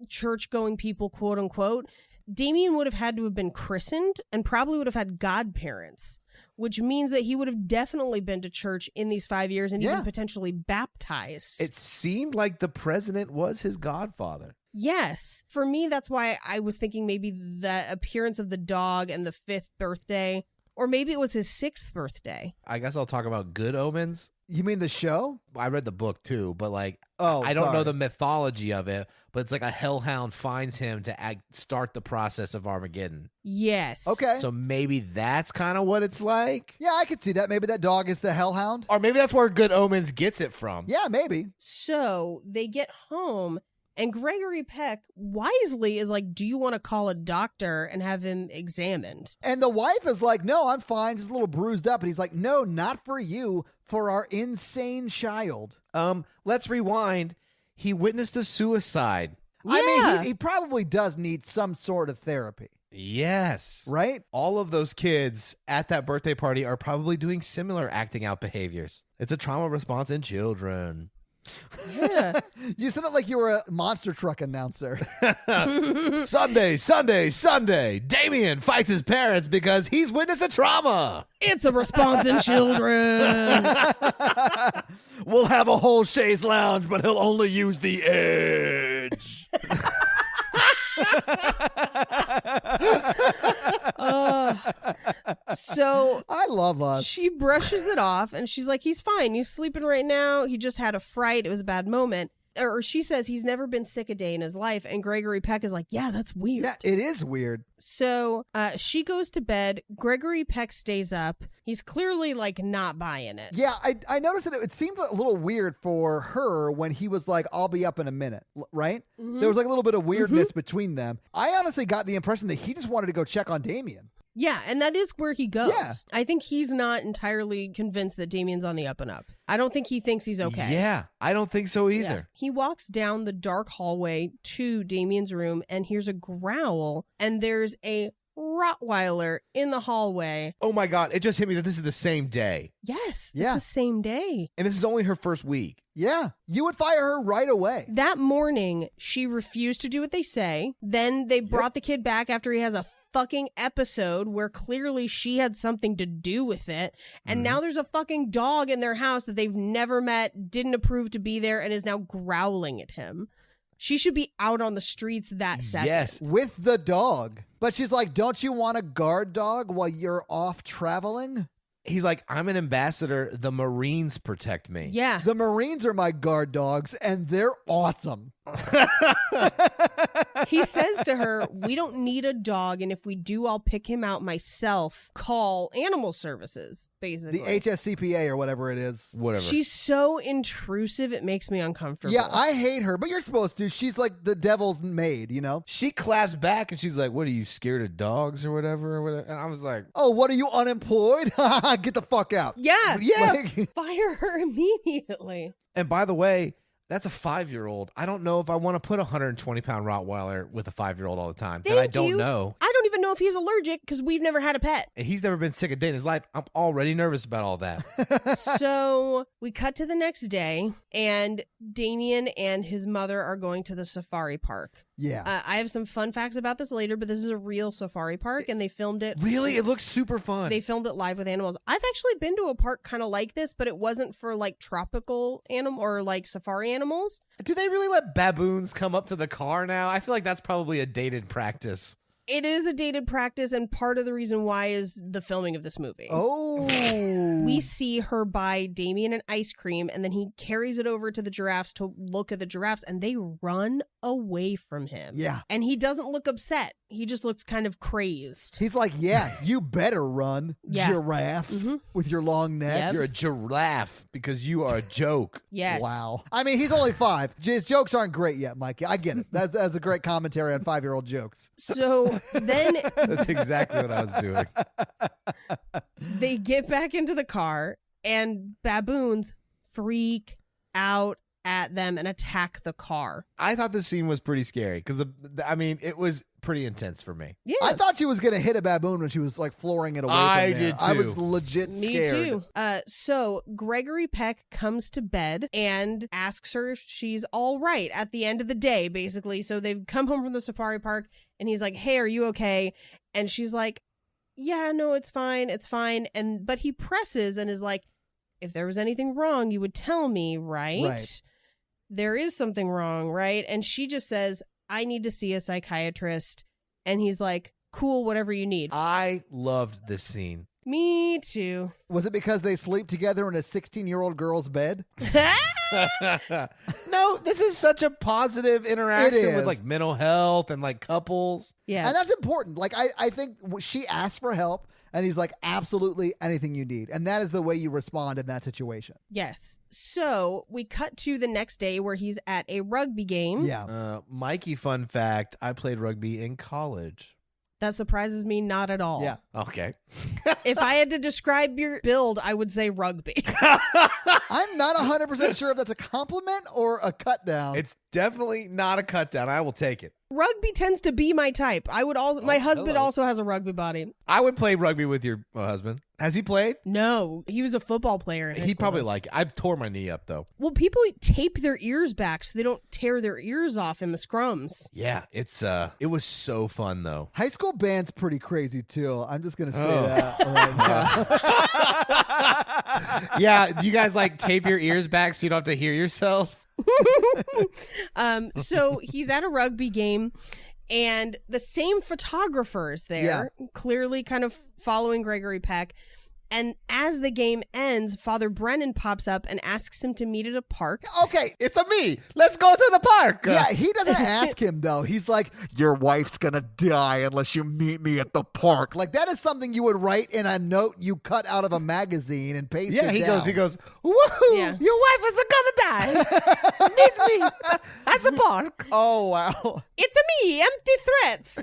church-going people, quote unquote, Damien would have had to have been christened and probably would have had godparents, which means that he would have definitely been to church in these 5 years and Yeah. even potentially baptized. It seemed like the president was his godfather. Yes. For me, that's why I was thinking maybe the appearance of the dog and the 5th birthday, or maybe it was his 6th birthday. I guess I'll talk about Good Omens. You mean the show? I read the book too, but like, Oh, I don't know sorry. the mythology of it, but it's like a hellhound finds him to start the process of Armageddon. Yes. Okay. So maybe that's kind of what it's like. Yeah, I could see that. Maybe that dog is the hellhound. Or maybe that's where Good Omens gets it from. Yeah, maybe. So they get home, and Gregory Peck wisely is like, "Do you want to call a doctor and have him examined?" And the wife is like, "No, I'm fine, just a little bruised up." And he's like, "No, not for you, for our insane child." Let's rewind. He witnessed a suicide. I mean, Yeah. he probably does need some sort of therapy. Yes. right? All of those kids at that birthday party are probably doing similar acting out behaviors. It's a trauma response in children. Yeah. You said it like you were a monster truck announcer. Sunday, Sunday, Sunday. Damien fights his parents because he's witnessed a trauma. It's a response in children. We'll have a whole chaise lounge, but he'll only use the edge. So I love us. she brushes it off and she's like, he's fine. He's sleeping right now. He just had a fright. It was a bad moment. Or she says he's never been sick a day in his life. And Gregory Peck is like, yeah, that's weird. Yeah, it is weird. So she goes to bed. Gregory Peck stays up. He's clearly like not buying it. Yeah, I noticed that it seemed a little weird for her when he was like, I'll be up in a minute, right? Mm-hmm. There was like a little bit of weirdness between them. I honestly got the impression that he just wanted to go check on Damien. Yeah, and that is where he goes. Yeah. I think he's not entirely convinced that Damien's on the up and up. I don't think he thinks he's okay. Yeah, I don't think so either. Yeah. He walks down the dark hallway to Damien's room and hears a growl, and there's a Rottweiler in the hallway. Oh my God, it just hit me that this is the same day. Yes, Yeah. it's the same day. And this is only her first week. Yeah, you would fire her right away. That morning, she refused to do what they say. Then they brought the kid back after he has a fucking episode where clearly she had something to do with it. And now there's a fucking dog in their house that they've never met, didn't approve to be there, and is now growling at him. She should be out on the streets that second. Yes. With the dog. But she's like, don't you want a guard dog while you're off traveling? He's like, I'm an ambassador. The Marines protect me. Yeah. The Marines are my guard dogs, and they're awesome. He says to her, we don't need a dog, and if we do, I'll pick him out myself. Call animal services, basically. The HSCPA or whatever it is. Whatever. She's so intrusive, it makes me uncomfortable. Yeah, I hate her, but you're supposed to. She's like the devil's maid, you know? She claps back and she's like, what are you, scared of dogs or whatever? And I was like, Oh, what are you, unemployed? Get the fuck out. Yeah. yeah. Like, Fire her immediately. And by the way, that's a 5-year-old. I don't know if I want to put a 120-pound Rottweiler with a 5-year-old all the time. That I Thank don't you. know. I don't even know if he's allergic because we've never had a pet. And he's never been sick a day in his life. I'm already nervous about all that. So we cut to the next day, and Damien and his mother are going to the safari park. yeah. I have some fun facts about this later, but this is a real safari park, and they filmed it. Really? It looks super fun. They filmed it live with animals. I've actually been to a park kind of like this, but it wasn't for like tropical animal or like safari animals. Do they really let baboons come up to the car now? I feel like that's probably a dated practice. It is a dated practice, and part of the reason why is the filming of this movie. Oh. We see her buy Damien an ice cream, and then he carries it over to the giraffes to look at the giraffes, and they run away from him. Yeah. And he doesn't look upset. He just looks kind of crazed. He's like, yeah, you better run, Yeah. giraffes, with your long neck. Yep. You're a giraffe because you are a joke. Yes. Wow. I mean, he's only 5. His jokes aren't great yet, Mikey. I get it. That's a great commentary on 5-year-old jokes. So then That's exactly what I was doing. they get back into the car, and baboons freak out at them and attack the car. I thought this scene was pretty scary because it was pretty intense for me. Yeah. I thought she was going to hit a baboon when she was like flooring it away I from there. did I too. was legit Me scared. too. So Gregory Peck comes to bed and asks her if she's all right at the end of the day, basically. So they've come home from the safari park, and he's like, "Hey, are you okay?" And she's like, "Yeah, no, it's fine, it's fine." But he presses and is like, "If there was anything wrong, you would tell me, right? Right. There is something wrong, right?" And she just says, "I need to see a psychiatrist." And he's like, "Cool, whatever you need." I loved this scene. Me too. Was it because they sleep together in a 16-year-old girl's bed? No, this is such a positive interaction It is. with like mental health and like couples. Yeah. And that's important. Like, I think she asked for help, and he's like, absolutely anything you need. And that is the way you respond in that situation. Yes. So we cut to the next day where he's at a rugby game. Yeah. Mikey, fun fact, I played rugby in college. That surprises me not at all. Yeah. Okay. If I had to describe your build, I would say rugby. I'm not 100% sure if that's a compliment or a cut down. It's definitely not a cut down. I will take it. Rugby tends to be my type. I would also. My husband also has a rugby body. I would play rugby with your husband. Has he played? No, he was a football player. He'd probably like it. I tore my knee up, though. Well, people tape their ears back so they don't tear their ears off in the scrums. Yeah, it was so fun, though. High school band's pretty crazy, too. I'm just going to say that right now. Yeah, do you guys like tape your ears back so you don't have to hear yourselves? So he's at a rugby game, and the same photographer is there, clearly kind of following Gregory Peck. And as the game ends, Father Brennan pops up and asks him to meet at a park. Okay, it's a me. Let's go to the park. Yeah, he doesn't ask him, though. He's like, your wife's going to die unless you meet me at the park. Like, that is something you would write in a note you cut out of a magazine and paste it down. He goes, woohoo, Yeah. your wife is gonna die. Meet me at the park. Oh, wow. It's a me, empty threats.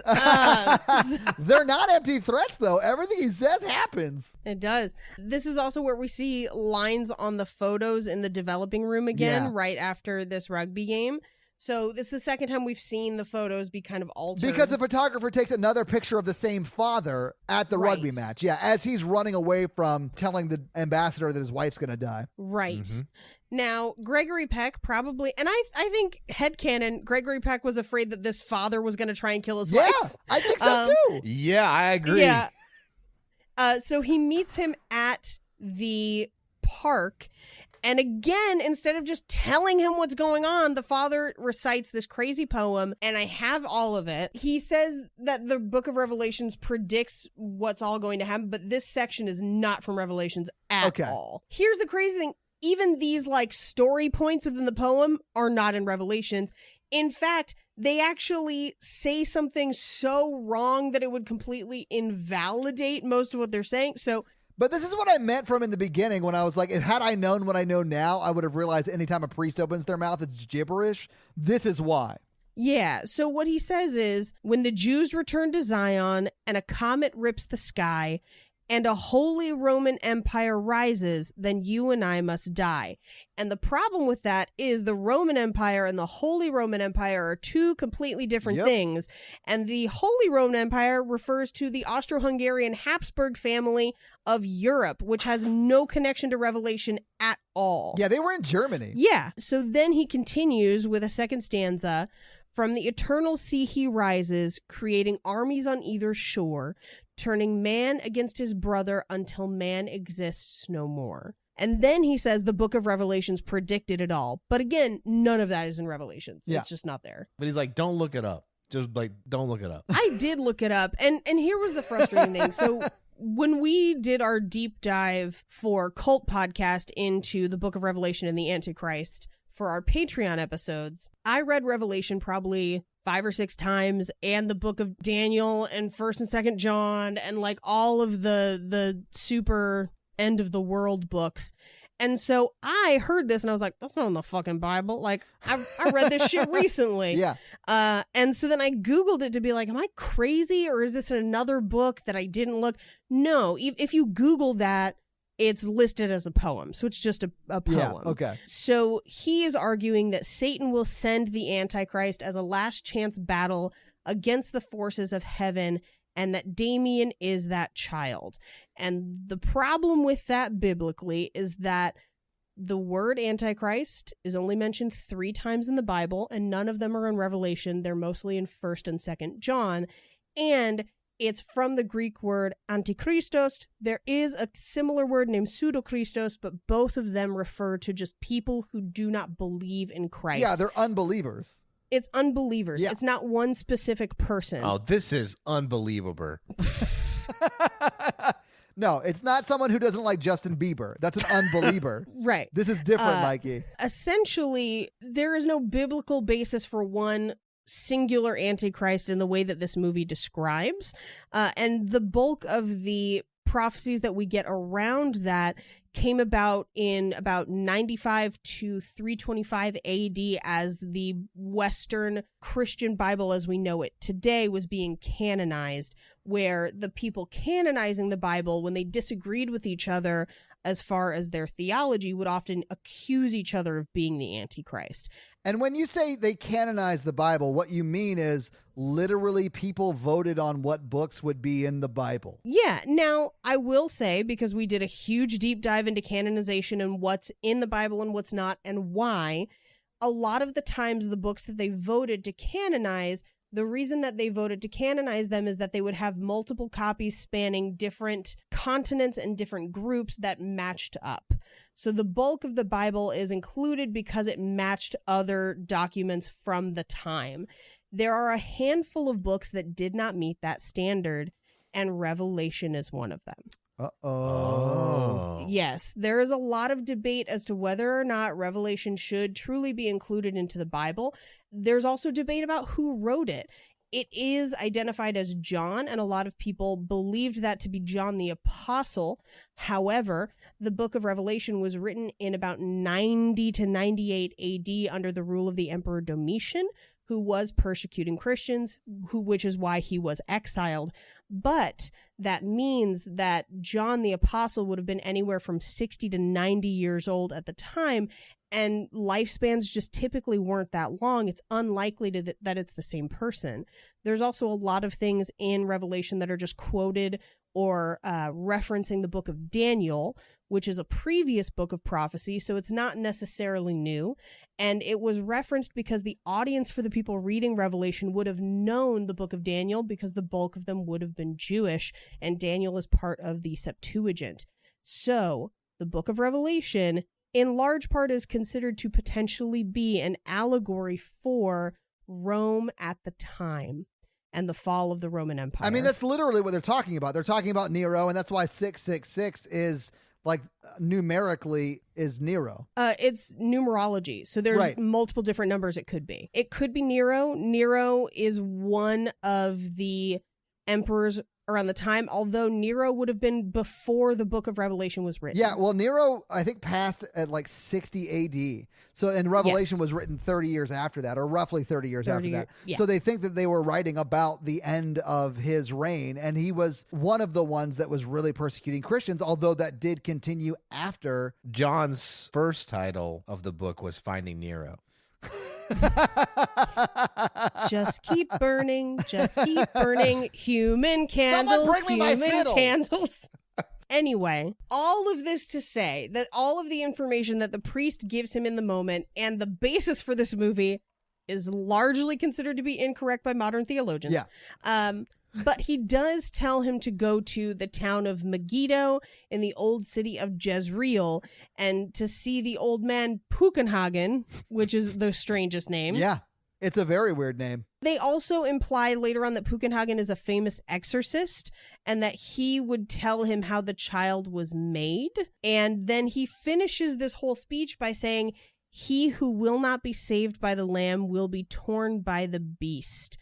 They're not empty threats, though. Everything he says happens. It does. This is also where we see lines on the photos in the developing room again, right after this rugby game. So this is the second time we've seen the photos be kind of altered. Because the photographer takes another picture of the same father at the rugby match. Yeah, as he's running away from telling the ambassador that his wife's going to die. Right. Mm-hmm. Now, Gregory Peck probably, and I think headcanon, Gregory Peck was afraid that this father was going to try and kill his wife. Yeah, I think so, too. Yeah, I agree. Yeah. So he meets him at the park. And again, instead of just telling him what's going on, the father recites this crazy poem, and I have all of it. He says that the book of Revelations predicts what's all going to happen, but this section is not from Revelations at all. Here's the crazy thing. Even these like story points within the poem are not in Revelations. In fact, they actually say something so wrong that it would completely invalidate most of what they're saying. But this is what I meant from in the beginning when I was like, had I known what I know now, I would have realized anytime a priest opens their mouth, it's gibberish. This is why. Yeah, so what he says is, when the Jews return to Zion and a comet rips the sky and a holy Roman Empire rises, then you and I must die. And the problem with that is the Roman Empire and the Holy Roman Empire are two completely different things. And the Holy Roman Empire refers to the Austro-Hungarian Habsburg family of Europe, which has no connection to Revelation at all. Yeah, they were in Germany. Yeah. So then he continues with a second stanza. From the eternal sea he rises, creating armies on either shore, turning man against his brother until man exists no more. And then he says the book of Revelations predicted it all. But again, none of that is in Revelations. Yeah. It's just not there. But he's like, don't look it up. Just like, don't look it up. I did look it up. And here was the frustrating thing. So when we did our deep dive for Cult Podcast into the book of Revelation and the Antichrist for our Patreon episodes, I read Revelation probably 5 or 6 times, and the book of Daniel and 1st and 2nd John and like all of the super end of the world books. And so I heard this and I was like, that's not in the fucking Bible. Like I read this shit recently. Yeah. And so then I Googled it to be like, am I crazy or is this in another book that I didn't look? No, if you Google that, it's listed as a poem. So it's just a poem. Yeah, okay. So he is arguing that Satan will send the Antichrist as a last chance battle against the forces of heaven, and that Damien is that child. And the problem with that biblically is that the word Antichrist is only mentioned 3 times in the Bible, and none of them are in Revelation. They're mostly in 1st and 2nd John. And it's from the Greek word antichristos. There is a similar word named pseudochristos, but both of them refer to just people who do not believe in Christ. Yeah, they're unbelievers. It's unbelievers. Yeah. It's not one specific person. Oh, this is unbelievable. No, it's not someone who doesn't like Justin Bieber. That's an unbeliever. Right. This is different, Mikey. Essentially, there is no biblical basis for one singular Antichrist in the way that this movie describes. And the bulk of the prophecies that we get around that came about in about 95 to 325 AD as the Western Christian Bible as we know it today was being canonized, where the people canonizing the Bible, when they disagreed with each other as far as their theology, would often accuse each other of being the Antichrist. And when you say they canonized the Bible, what you mean is literally people voted on what books would be in the Bible. Yeah. Now, I will say, because we did a huge deep dive into canonization and what's in the Bible and what's not and why, a lot of the times the books that they voted to canonize, the reason that they voted to canonize them is that they would have multiple copies spanning different continents and different groups that matched up. So the bulk of the Bible is included because it matched other documents from the time. There are a handful of books that did not meet that standard, and Revelation is one of them. Oh. Yes, there is a lot of debate as to whether or not Revelation should truly be included into the Bible. There's also debate about who wrote it. It is identified as John, and a lot of people believed that to be John the Apostle. However, the book of Revelation was written in about 90 to 98 AD under the rule of the Emperor Domitian, who was persecuting Christians, which is why he was exiled. But that means that John the Apostle would have been anywhere from 60 to 90 years old at the time, and lifespans just typically weren't that long. It's unlikely that it's the same person. There's also a lot of things in Revelation that are just quoted or referencing the book of Daniel, which is a previous book of prophecy, so it's not necessarily new. And it was referenced because the audience for the people reading Revelation would have known the book of Daniel because the bulk of them would have been Jewish, and Daniel is part of the Septuagint. So the book of Revelation, in large part, is considered to potentially be an allegory for Rome at the time and the fall of the Roman Empire. I mean, that's literally what they're talking about. They're talking about Nero, and that's why 666 is like numerically is Nero. It's numerology. So there's multiple different numbers it could be. It could be Nero. Nero is one of the emperors around the time, although Nero would have been before the book of Revelation was written. Yeah, well, Nero, I think, passed at like 60 AD. So, and Revelation was written 30 years after that, or roughly 30 years after that. Yeah. So they think that they were writing about the end of his reign, and he was one of the ones that was really persecuting Christians, although that did continue after. John's first title of the book was Finding Nero. Just keep burning, human candles, Someone bring me my human fiddle. candles. Anyway, all of this to say that all of the information that the priest gives him in the moment and the basis for this movie is largely considered to be incorrect by modern theologians. Yeah. But he does tell him to go to the town of Megiddo in the old city of Jezreel and to see the old man Pukenhagen, which is the strangest name. Yeah, it's a very weird name. They also imply later on that Pukenhagen is a famous exorcist and that he would tell him how the child was made. And then he finishes this whole speech by saying, "He who will not be saved by the Lamb will be torn by the beast."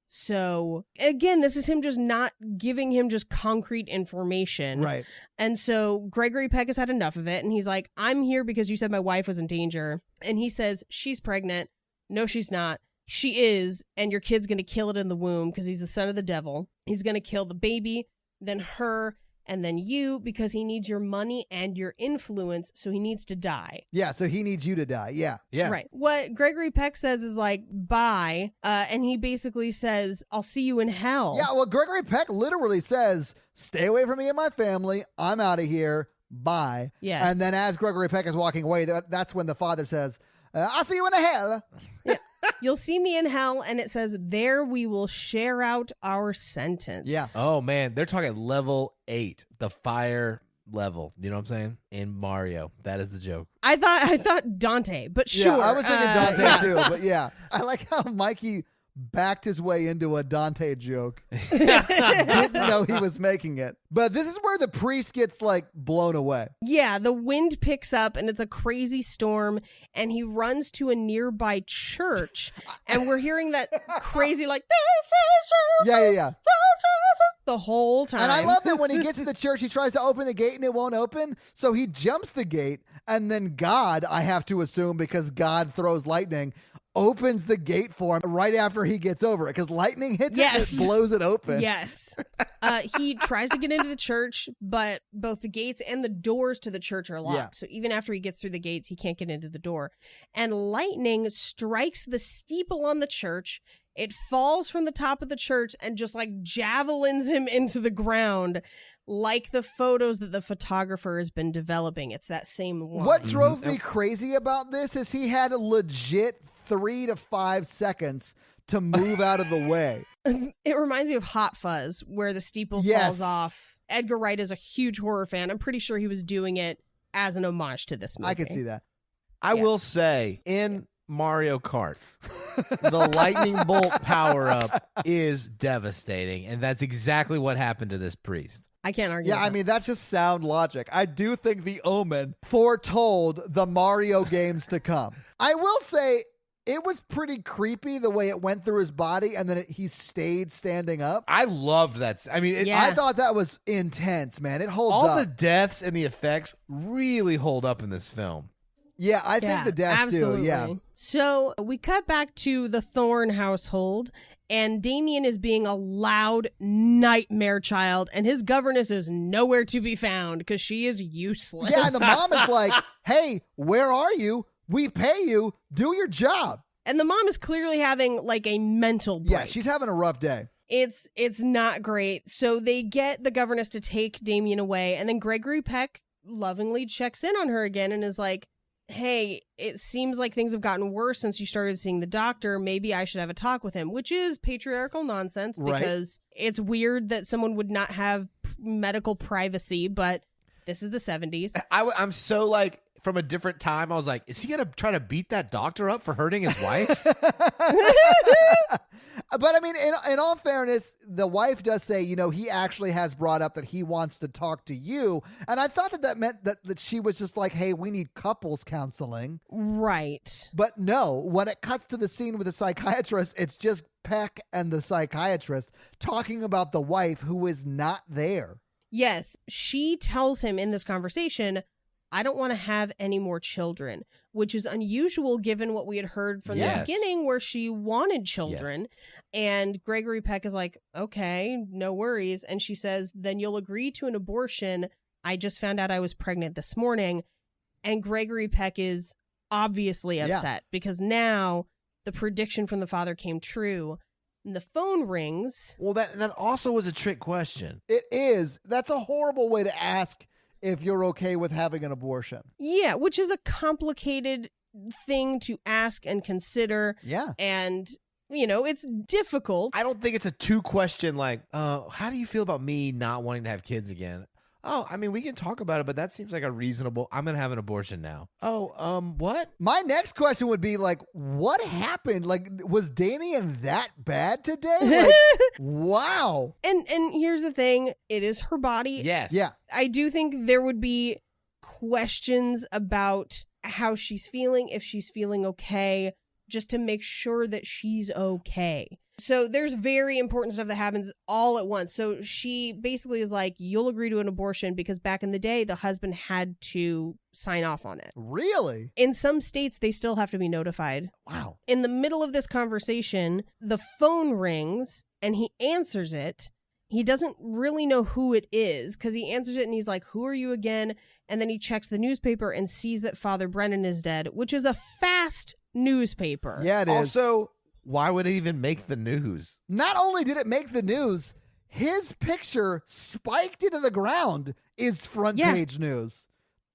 So again, this is him just not giving him just concrete information. Right. And so Gregory Peck has had enough of it. And he's like, "I'm here because you said my wife was in danger." And he says, "She's pregnant." "No, she's not." "She is. And your kid's going to kill it in the womb because he's the son of the devil. He's going to kill the baby, then her, and then you, because he needs your money and your influence. So he needs to die." Yeah, so he needs you to die. Yeah. Yeah. Right. What Gregory Peck says is like, "Bye." And he basically says, "I'll see you in hell." Yeah, well, Gregory Peck literally says, "Stay away from me and my family. I'm out of here. Bye." Yes. And then as Gregory Peck is walking away, that's when the father says, "I'll see you in the hell." Yeah. "You'll see me in hell," and it says, "There we will share out our sentence." Yeah. Oh, man. They're talking level 8, the fire level. You know what I'm saying? In Mario. That is the joke. I thought Dante, but sure. Yeah, I was thinking Dante too, but yeah. I like how Mikey backed his way into a Dante joke. Didn't know he was making it. But this is where the priest gets like blown away. Yeah, the wind picks up and it's a crazy storm, and he runs to a nearby church, and we're hearing that crazy like Yeah. the whole time. And I love that when he gets to the church, he tries to open the gate and it won't open. So he jumps the gate, and then God, I have to assume because God throws lightning, opens the gate for him right after he gets over it because lightning hits it and it blows it open. Yes. He tries to get into the church, but both the gates and the doors to the church are locked. Yeah. So even after he gets through the gates, he can't get into the door. And lightning strikes the steeple on the church. It falls from the top of the church and just like javelins him into the ground, like the photos that the photographer has been developing. It's that same line. What drove me crazy about this is he had a legit 3 to 5 seconds to move out of the way. It reminds me of Hot Fuzz, where the steeple falls off. Edgar Wright is a huge horror fan. I'm pretty sure he was doing it as an homage to this movie. I can see that. I will say, in Mario Kart, the lightning bolt power-up is devastating, and that's exactly what happened to this priest. I can't argue. Yeah, I mean, that's just sound logic. I do think the Omen foretold the Mario games to come. I will say it was pretty creepy the way it went through his body and then he stayed standing up. I loved that. I mean, I thought that was intense, man. It holds all up. the deaths and the effects really hold up in this film. Yeah, I think the deaths absolutely. do. Yeah. So we cut back to the Thorne household, and Damien is being a loud nightmare child, and his governess is nowhere to be found because she is useless. Yeah, and the mom is like, hey, where are you? We pay you. Do your job. And the mom is clearly having like a mental break. Yeah, she's having a rough day. It's not great. So they get the governess to take Damien away, and then Gregory Peck lovingly checks in on her again and is like, hey, it seems like things have gotten worse since you started seeing the doctor. Maybe I should have a talk with him, which is patriarchal nonsense because it's weird that someone would not have medical privacy, but this is the 70s. I'm so like, from a different time, I was like, is he going to try to beat that doctor up for hurting his wife? But I mean, in all fairness, the wife does say, you know, he actually has brought up that he wants to talk to you. And I thought that meant that she was just like, hey, we need couples counseling. Right. But no, when it cuts to the scene with the psychiatrist, it's just Peck and the psychiatrist talking about the wife who is not there. Yes. She tells him in this conversation, I don't want to have any more children, which is unusual given what we had heard from the beginning where she wanted children. Yes. And Gregory Peck is like, okay, no worries. And she says, then you'll agree to an abortion. I just found out I was pregnant this morning. And Gregory Peck is obviously upset because now the prediction from the father came true. And the phone rings. Well, that also was a trick question. It is. That's a horrible way to ask if you're okay with having an abortion. Yeah, which is a complicated thing to ask and consider. Yeah. And, you know, it's difficult. I don't think it's a 2-question like, how do you feel about me not wanting to have kids again? Oh, I mean, we can talk about it, but that seems like a reasonable, I'm going to have an abortion now. Oh, what? My next question would be like, what happened? Like, was Damien that bad today? Like, wow. And here's the thing. It is her body. Yes. Yeah. I do think there would be questions about how she's feeling, if she's feeling okay, just to make sure that she's okay. So there's very important stuff that happens all at once. So she basically is like, you'll agree to an abortion because back in the day, the husband had to sign off on it. Really? In some states, they still have to be notified. Wow. In the middle of this conversation, the phone rings and he answers it. He doesn't really know who it is because he answers it and he's like, who are you again? And then he checks the newspaper and sees that Father Brennan is dead, which is a fast newspaper. Yeah, it is. Also, why would it even make the news? Not only did it make the news, his picture spiked into the ground is front page news.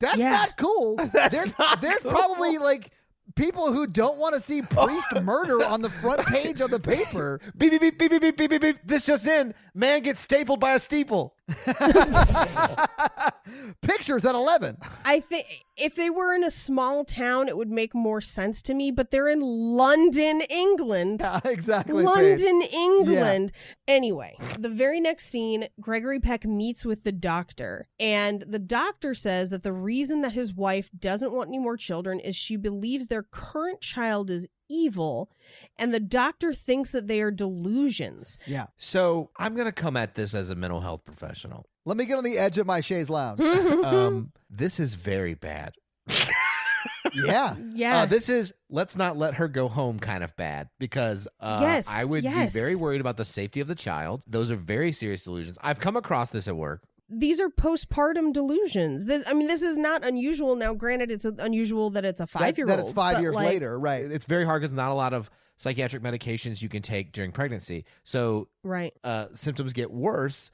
That's not cool. There's cool. Probably like people who don't want to see priest murder on the front page of the paper. Beep, beep, beep, beep, beep, beep, beep, beep. This just in. Man gets stapled by a steeple. Pictures at 11. I think if they were in a small town, it would make more sense to me, but they're in London, England. Yeah, exactly. London, England. Yeah. Anyway, the very next scene, Gregory Peck meets with the doctor, and the doctor says that the reason that his wife doesn't want any more children is she believes their current child is evil, and the doctor thinks that they are delusions. Yeah. So I'm going to come at this as a mental health professional. Let me get on the edge of my chaise lounge. This is very bad. Yeah. Yeah. This is let's not let her go home kind of bad because I would be very worried about the safety of the child. Those are very serious delusions. I've come across this at work. These are postpartum delusions. This is not unusual. Now, granted, it's unusual that it's a 5-year-old. That it's 5 years later, right. It's very hard because not a lot of psychiatric medications you can take during pregnancy. So right. Symptoms get worse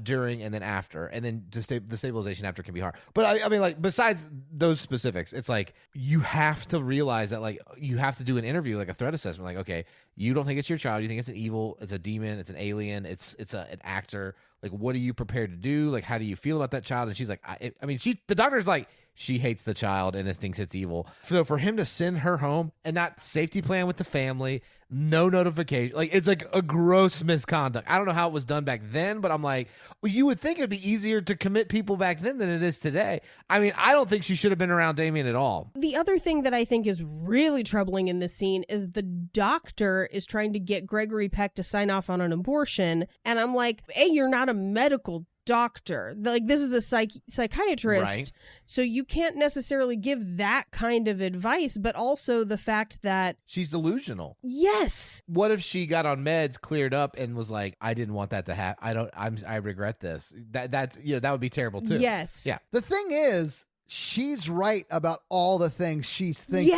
during and then after, and then the stabilization after can be hard. But I mean, like, besides those specifics, it's like you have to realize that, like, you have to do an interview, like a threat assessment. Like, okay, you don't think it's your child, you think it's an evil, it's a demon, it's an alien, it's an actor. Like, what are you prepared to do? Like, how do you feel about that child? And she's like, the doctor's like, she hates the child and thinks it's evil. So for him to send her home and not safety plan with the family, no notification, like, it's like a gross misconduct. I don't know how it was done back then, but I'm like, well, you would think it'd be easier to commit people back then than it is today. I mean, I don't think she should have been around Damien at all. The other thing that I think is really troubling in this scene is the doctor is trying to get Gregory Peck to sign off on an abortion. And I'm like, hey, you're not a medical doctor. Like, this is a psychiatrist, right? So you can't necessarily give that kind of advice, but also the fact that she's delusional. Yes. What if she got on meds, cleared up, and was like, I didn't want that to happen. I regret this. That would be terrible too. Yes. Yeah. The thing is, she's right about all the things she's thinking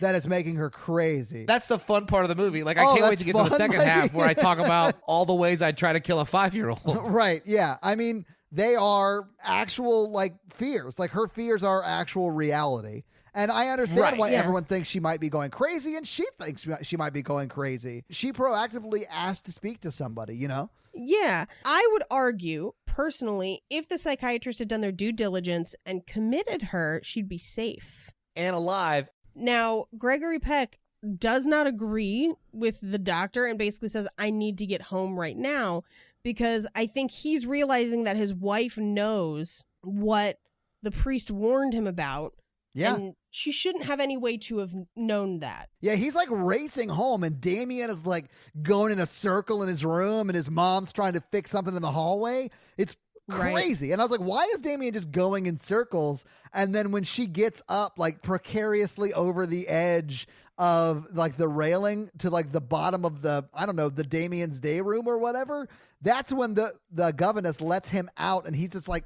that is making her crazy. That's the fun part of the movie. Like, I can't wait to get to the second half where I talk about all the ways I'd try to kill a 5-year-old. Right, yeah. I mean, they are actual, like, fears. Like, her fears are actual reality. And I understand why everyone thinks she might be going crazy, and she thinks she might be going crazy. She proactively asked to speak to somebody, you know? Yeah. I would argue, personally, if the psychiatrist had done their due diligence and committed her, she'd be safe. And alive. Now, Gregory Peck does not agree with the doctor and basically says, I need to get home right now, because I think he's realizing that his wife knows what the priest warned him about. Yeah. And she shouldn't have any way to have known that. Yeah, he's like racing home, and Damien is like going in a circle in his room, and his mom's trying to fix something in the hallway. It's crazy. Right. And I was like, why is Damien just going in circles? And then when she gets up, like, precariously over the edge of, like, the railing to, like, the bottom of the, I don't know, the Damien's day room or whatever, that's when the governess lets him out, and he's just like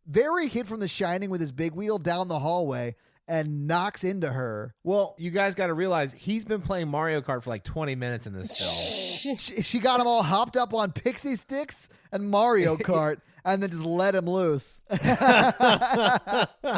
very hit from The Shining with his big wheel down the hallway and knocks into her. Well, you guys got to realize he's been playing Mario Kart for like 20 minutes in this film. She got him all hopped up on pixie sticks and Mario Kart and then just let him loose.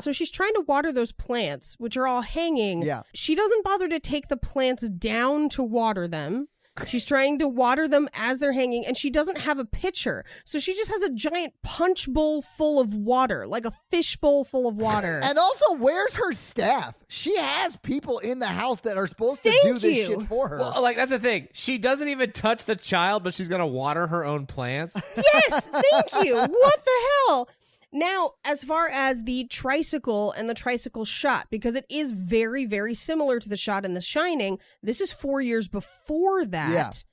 So she's trying to water those plants, which are all hanging. Yeah. She doesn't bother to take the plants down to water them. She's trying to water them as they're hanging, and she doesn't have a pitcher. So she just has a giant punch bowl full of water, like a fish bowl full of water. And also, where's her staff? She has people in the house that are supposed to do this shit for her. Well, like, that's the thing. She doesn't even touch the child, but she's going to water her own plants. Yes, thank you. What the hell? Now, as far as the tricycle and the tricycle shot, because it is very, very similar to the shot in The Shining, this is 4 years before that.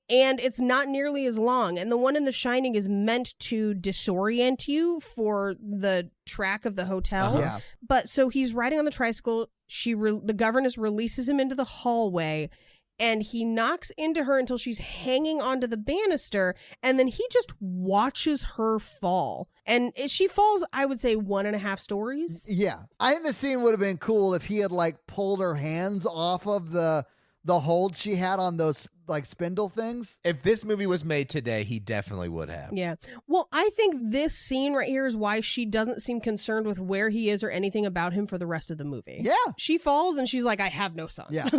Yeah. And it's not nearly as long. And the one in The Shining is meant to disorient you for the track of the hotel. Yeah. But so he's riding on the tricycle. The governess releases him into the hallway. And he knocks into her until she's hanging onto the banister, and then he just watches her fall. And she falls, I would say, 1.5 stories. Yeah. I think the scene would have been cool if he had, like, pulled her hands off of the hold she had on those, like, spindle things. If this movie was made today, he definitely would have. Yeah. Well, I think this scene right here is why she doesn't seem concerned with where he is or anything about him for the rest of the movie. Yeah. She falls and she's like, I have no son. Yeah.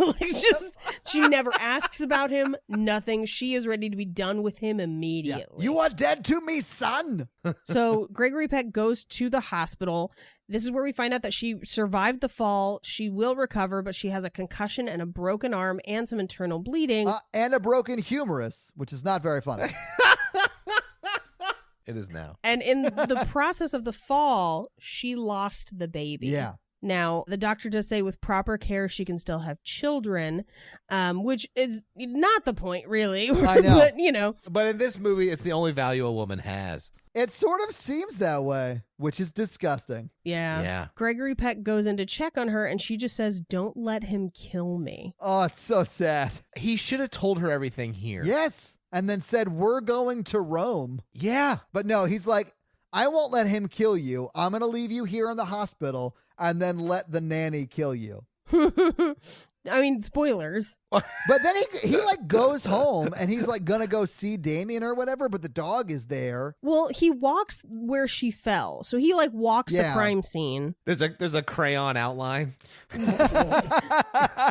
She never asks about him, nothing. She is ready to be done with him immediately. Yeah. You are dead to me, son. So Gregory Peck goes to the hospital. This is where we find out that she survived the fall. She will recover, but she has a concussion and a broken arm and some internal bleeding. And a broken humerus, which is not very funny. It is now. And in the process of the fall, she lost the baby. Yeah. Now, the doctor does say with proper care, she can still have children, which is not the point, really. I know. But, you know. But in this movie, it's the only value a woman has. It sort of seems that way, which is disgusting. Yeah. Gregory Peck goes in to check on her, and she just says, "Don't let him kill me." Oh, it's so sad. He should have told her everything here. Yes. And then said, we're going to Rome. Yeah. But no, he's like, I won't let him kill you. I'm going to leave you here in the hospital and then let the nanny kill you. I mean, spoilers. But then he like goes home and he's like gonna go see Damien or whatever, but the dog is there. Well, he walks where she fell. So he like walks the crime scene. There's a crayon outline.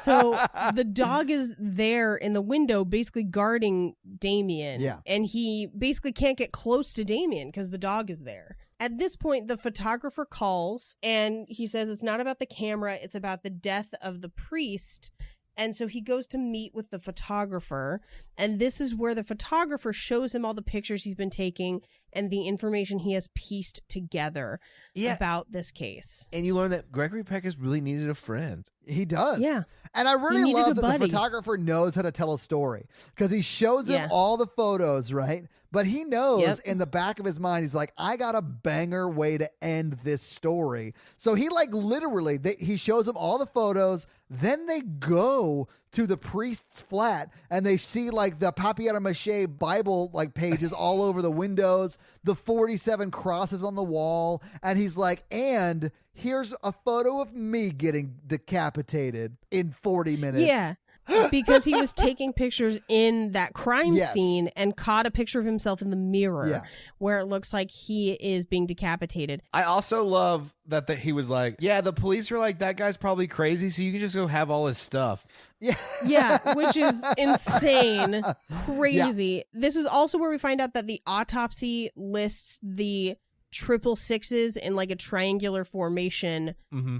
So the dog is there in the window basically guarding Damien. Yeah. And he basically can't get close to Damien because the dog is there. At this point, the photographer calls and he says it's not about the camera, it's about the death of the priest. And so he goes to meet with the photographer. And this is where the photographer shows him all the pictures he's been taking and the information he has pieced together about this case. And you learn that Gregory Peck has really needed a friend. He does. Yeah. And I really needed love a that buddy. the photographer knows how to tell a story because he shows him all the photos, right? But he knows in the back of his mind, he's like, I got a banger way to end this story. So he like literally, he shows him all the photos. Then they go to the priest's flat and they see like the papier-mâché Bible like pages all over the windows, the 47 crosses on the wall. And he's like, and here's a photo of me getting decapitated in 40 minutes. Yeah. Because he was taking pictures in that crime scene and caught a picture of himself in the mirror where it looks like he is being decapitated. I also love that he was like, yeah, the police are like, that guy's probably crazy, so you can just go have all his stuff. Yeah, which is insane, crazy. Yeah. This is also where we find out that the autopsy lists the 666s in like a triangular formation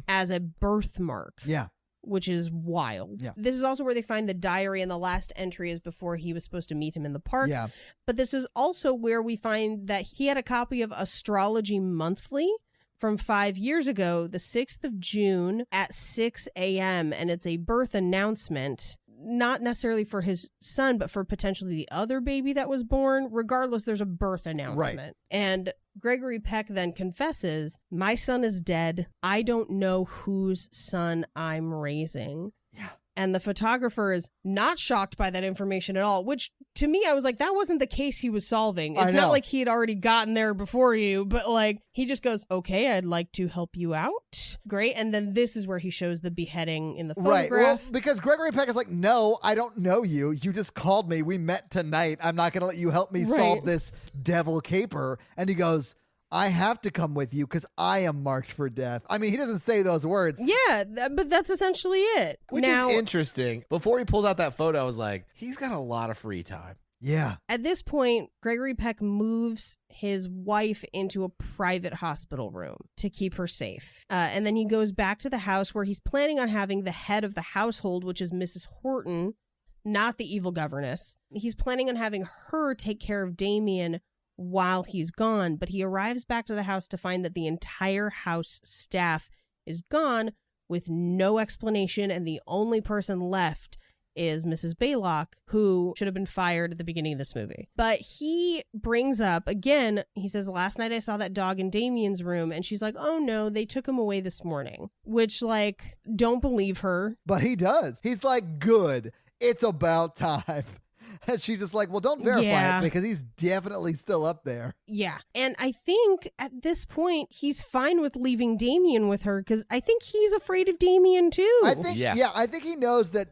as a birthmark. Yeah. Which is wild. Yeah. This is also where they find the diary, and the last entry is before he was supposed to meet him in the park. Yeah. But this is also where we find that he had a copy of Astrology Monthly from 5 years ago, the 6th of June at 6 a.m. And it's a birth announcement, not necessarily for his son, but for potentially the other baby that was born. Regardless, there's a birth announcement. Right. And Gregory Peck then confesses, my son is dead. I don't know whose son I'm raising. Yeah. And the photographer is not shocked by that information at all, which to me, I was like, that wasn't the case he was solving. It's not like he had already gotten there before you, but like he just goes, okay, I'd like to help you out. Great. And then this is where he shows the beheading in the photograph. Right. Well, because Gregory Peck is like, no, I don't know you. You just called me. We met tonight. I'm not going to let you help me solve this devil caper. And he goes, I have to come with you because I am marked for death. I mean, he doesn't say those words. Yeah, but that's essentially it. Which is interesting. Before he pulls out that photo, I was like, he's got a lot of free time. Yeah. At this point, Gregory Peck moves his wife into a private hospital room to keep her safe. And then he goes back to the house where he's planning on having the head of the household, which is Mrs. Horton, not the evil governess. He's planning on having her take care of Damien while he's gone, but he arrives back to the house to find that the entire house staff is gone with no explanation, and the only person left is Mrs. Baylock, who should have been fired at the beginning of this movie. But he brings up, again, he says, last night I saw that dog in Damien's room, and she's like, oh no, they took him away this morning, which, like, don't believe her. But he does. He's like, good, it's about time. And she's just like, well, don't verify it because he's definitely still up there. Yeah. And I think at this point, he's fine with leaving Damien with her because I think he's afraid of Damien too. I think he knows that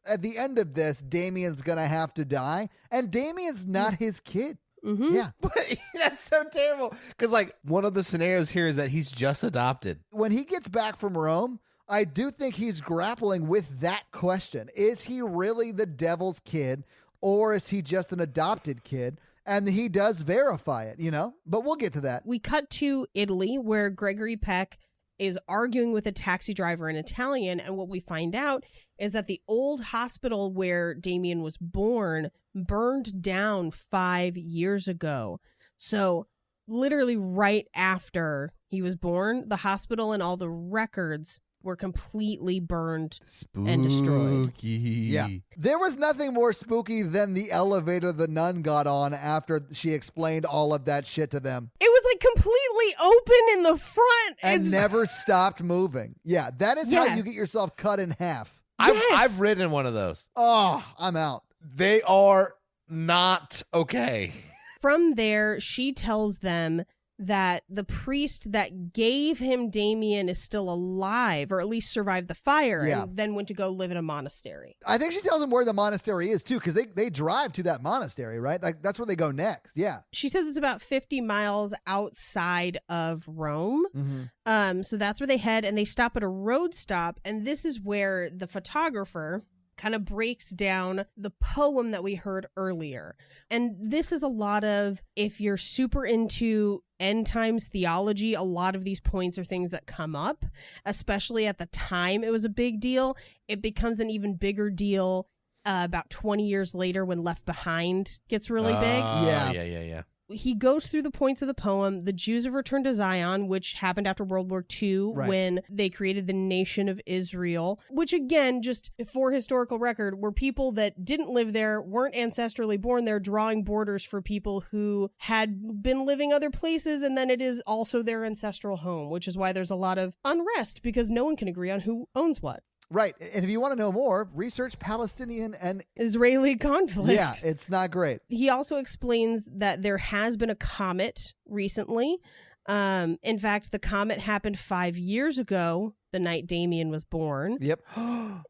at the end of this, Damien's going to have to die. And Damien's not his kid. Mm-hmm. Yeah. But that's so terrible. Because like one of the scenarios here is that he's just adopted. When he gets back from Rome, I do think he's grappling with that question. Is he really the devil's kid? Or is he just an adopted kid? And he does verify it, you know? But we'll get to that. We cut to Italy, where Gregory Peck is arguing with a taxi driver in Italian. And what we find out is that the old hospital where Damien was born burned down 5 years ago. So literally right after he was born, the hospital and all the records were completely burned and destroyed. Yeah. There was nothing more spooky than the elevator the nun got on after she explained all of that shit to them. It was like completely open in the front. And never stopped moving. Yeah, that is how you get yourself cut in half. I've ridden one of those. Oh, I'm out. They are not okay. From there, she tells them that the priest that gave him Damien is still alive, or at least survived the fire, and then went to go live in a monastery. I think she tells them where the monastery is, too, because they drive to that monastery, right? Like, that's where they go next. Yeah. She says it's about 50 miles outside of Rome. So that's where they head, and they stop at a road stop, and this is where the photographer kind of breaks down the poem that we heard earlier. And this is a lot of, if you're super into end times theology, a lot of these points are things that come up, especially at the time it was a big deal. It becomes an even bigger deal about 20 years later when Left Behind gets really big. Yeah. He goes through the points of the poem. The Jews have returned to Zion, which happened after World War II when they created the nation of Israel, which again, just for historical record, were people that didn't live there, weren't ancestrally born there, drawing borders for people who had been living other places, and then it is also their ancestral home, which is why there's a lot of unrest because no one can agree on who owns what. Right. And if you want to know more, research Palestinian and Israeli conflict. Yeah, it's not great. He also explains that there has been a comet recently. In fact, the comet happened 5 years ago, the night Damien was born. Yep.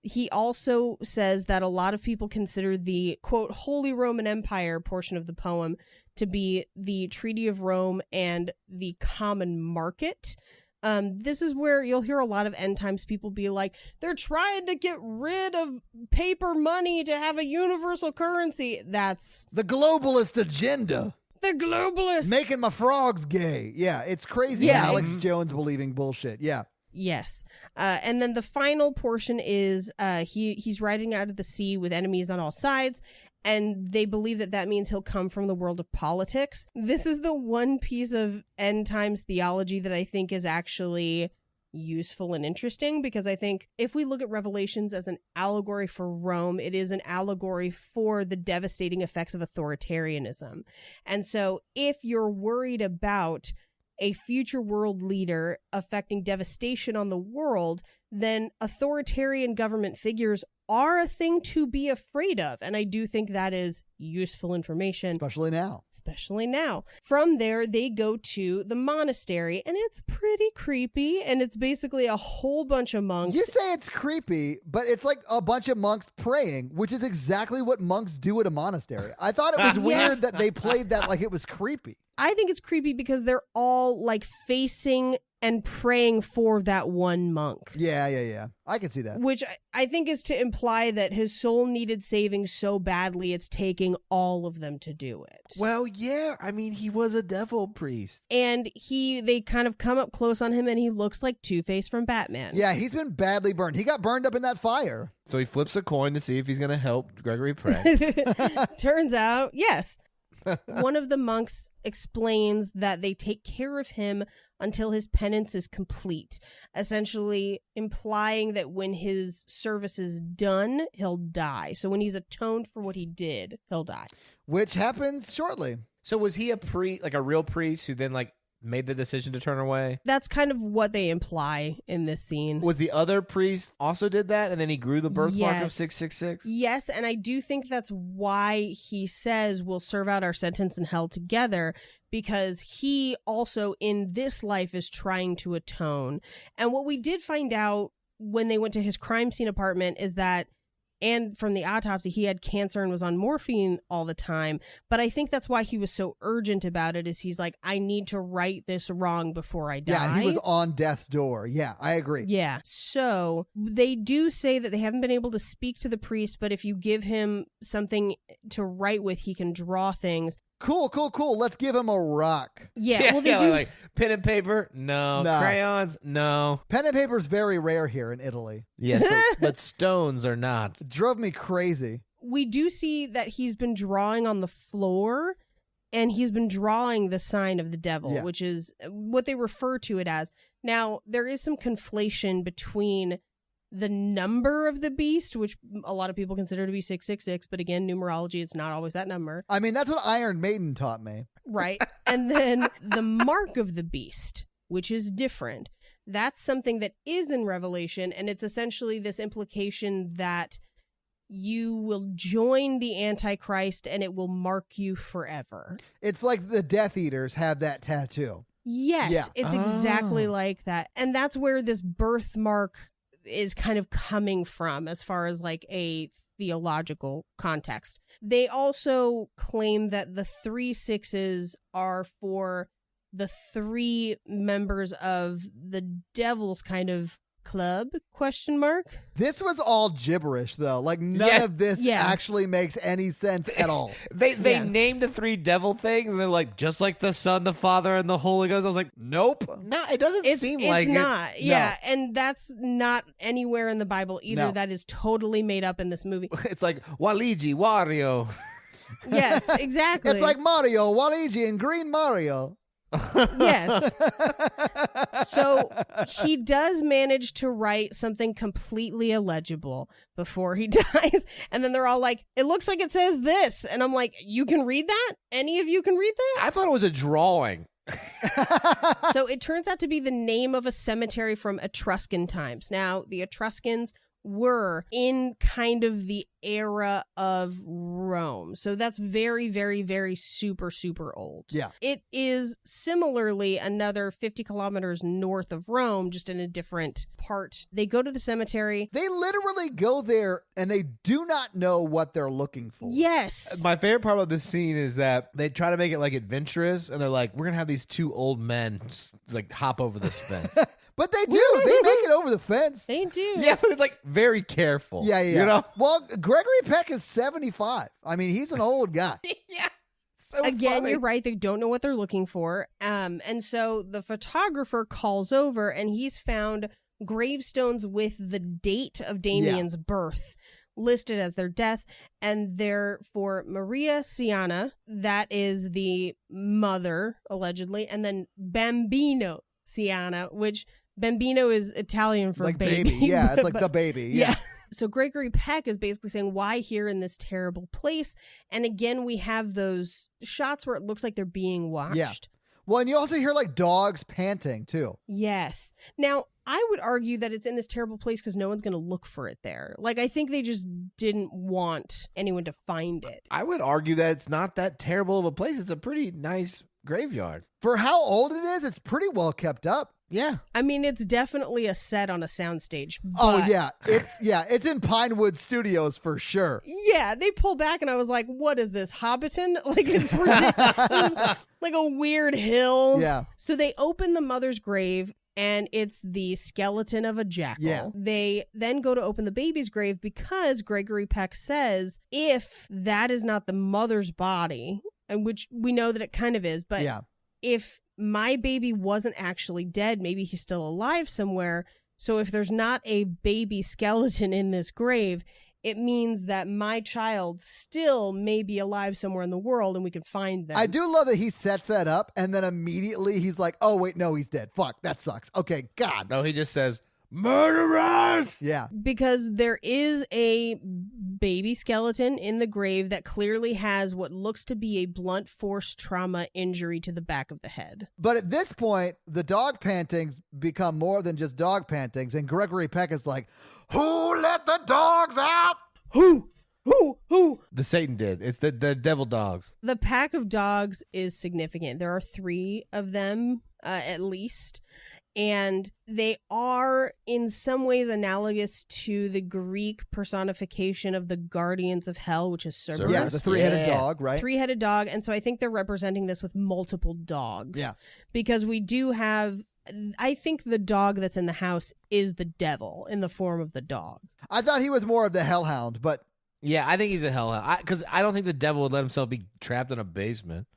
He also says that a lot of people consider the, quote, Holy Roman Empire portion of the poem to be the Treaty of Rome and the Common Market. This is where you'll hear a lot of end times people be like, they're trying to get rid of paper money to have a universal currency. That's the globalist agenda. The globalists. Making my frogs gay. Yeah, it's crazy. Yeah. Alex Jones believing bullshit. Yeah. Yes. And then the final portion is he's riding out of the sea with enemies on all sides. And they believe that that means he'll come from the world of politics. This is the one piece of end times theology that I think is actually useful and interesting, because I think if we look at Revelations as an allegory for Rome, it is an allegory for the devastating effects of authoritarianism. And so if you're worried about a future world leader affecting devastation on the world, then authoritarian government figures are a thing to be afraid of. And I do think that is useful information. Especially now. From there, they go to the monastery, and it's pretty creepy. And it's basically a whole bunch of monks. You say it's creepy, but it's like a bunch of monks praying, which is exactly what monks do at a monastery. I thought it was weird that they played that like it was creepy. I think it's creepy because they're all like facing and praying for that one monk. Yeah. I can see that. Which I think is to imply that his soul needed saving so badly it's taking all of them to do it. Well, yeah. I mean, he was a devil priest. And they kind of come up close on him, and he looks like Two-Face from Batman. Yeah, he's been badly burned. He got burned up in that fire. So he flips a coin to see if he's going to help Gregory pray. Turns out, yes. One of the monks explains that they take care of him until his penance is complete, essentially implying that when his service is done, he'll die. So when he's atoned for what he did, he'll die. Which happens shortly. So was he a real priest who then made the decision to turn away? That's kind of what they imply in this scene. Was the other priest also did that, and then he grew the birthmark of 666? Yes, and I do think that's why he says we'll serve out our sentence in hell together, because he also in this life is trying to atone. And what we did find out when they went to his crime scene apartment is that, and from the autopsy, he had cancer and was on morphine all the time. But I think that's why he was so urgent about it, is he's like, I need to right this wrong before I die. Yeah, he was on death's door. Yeah, I agree. Yeah. So they do say that they haven't been able to speak to the priest, but if you give him something to write with, he can draw things. Cool. Let's give him a rock. Yeah, well, they do. Like pen and paper? No. Nah. Crayons? No. Pen and paper is very rare here in Italy. Yes, but stones are not. It drove me crazy. We do see that he's been drawing on the floor, and he's been drawing the sign of the devil, Yeah. which is what they refer to it as. Now, there is some conflation between the number of the beast, which a lot of people consider to be 666, but again, numerology, it's not always that number. I mean, that's what Iron Maiden taught me. Right. And then the mark of the beast, which is different. That's something that is in Revelation, and it's essentially this implication that you will join the Antichrist and it will mark you forever. It's like the Death Eaters have that tattoo. Yes, Yeah. it's exactly like that. And that's where this birthmark is kind of coming from as far as like a theological context. They also claim that the 3 6s are for the 3 members of the devil's kind of club, ? This was all gibberish, though. Like, none of this actually makes any sense at all. They named the 3 devil things, and they're like, just like the Son, the Father, and the Holy Ghost. I was like, Nope. no, it doesn't seem like it's not. it. Yeah, and that's not anywhere in the Bible either. No. That is totally made up in this movie. It's like Waligi, Wario. Yes, exactly. It's like Mario, Waluigi, and Green Mario. Yes. So he does manage to write something completely illegible before he dies. And then they're all like, it looks like it says this. And I'm like, you can read that? Any of you can read that? I thought it was a drawing. So it turns out to be the name of a cemetery from Etruscan times. Now, the Etruscans were in kind of the era of Rome. So that's very, very, very super, super old. Yeah. It is similarly another 50 kilometers north of Rome, just in a different part. They go to the cemetery. They literally go there and they do not know what they're looking for. Yes. My favorite part about this scene is that they try to make it like adventurous, and they're like, we're gonna have these 2 old men just, like hop over this fence. But they do. They make it over the fence. They do. Yeah, but it's like very careful. Yeah. You know? Well, Gregory Peck is 75. I mean, he's an old guy. Yeah. So Again, funny. you're right. They don't know what they're looking for. And so the photographer calls over and he's found gravestones with the date of Damien's birth listed as their death. And they're for Maria Siana, that is the mother, allegedly, and then Bambino Siana, which Bambino is Italian for Like baby. Yeah, it's like the baby. Yeah. So Gregory Peck is basically saying, why here in this terrible place? And again, we have those shots where it looks like they're being watched. Yeah. Well, and you also hear like dogs panting too. Yes. Now, I would argue that it's in this terrible place because no one's going to look for it there. Like, I think they just didn't want anyone to find it. I would argue that it's not that terrible of a place. It's a pretty nice graveyard. For how old it is, it's pretty well kept up. Yeah. I mean, it's definitely a set on a soundstage. Oh but- yeah, it's in Pinewood Studios for sure. Yeah, they pull back and I was like, what is this, Hobbiton? Like, it's ridiculous. Like a weird hill. Yeah. So they open the mother's grave and it's the skeleton of a jackal. Yeah. They then go to open the baby's grave because Gregory Peck says if that is not the mother's body, and which we know that it kind of is, but Yeah. if my baby wasn't actually dead, maybe he's still alive somewhere. So if there's not a baby skeleton in this grave, it means that my child still may be alive somewhere in the world and we can find them. I do love that he sets that up and then immediately he's like, oh wait, no, he's dead. Fuck, that sucks. Okay, God. No, he just says, murderers! Yeah. Because there is a baby skeleton in the grave that clearly has what looks to be a blunt force trauma injury to the back of the head. But at this point, the dog pantings become more than just dog pantings, and Gregory Peck is like, who let the dogs out? Who? The Satan did. It's the devil dogs. The pack of dogs is significant. There are 3 of them, at least. And they are in some ways analogous to the Greek personification of the guardians of hell, which is Cerberus. Yeah, the 3-headed Yeah. dog, right? 3-headed dog. And so I think they're representing this with multiple dogs. Yeah. Because we do have, I think the dog that's in the house is the devil in the form of the dog. I thought he was more of the hellhound, but Yeah, I think he's a hellhound. Because I don't think the devil would let himself be trapped in a basement.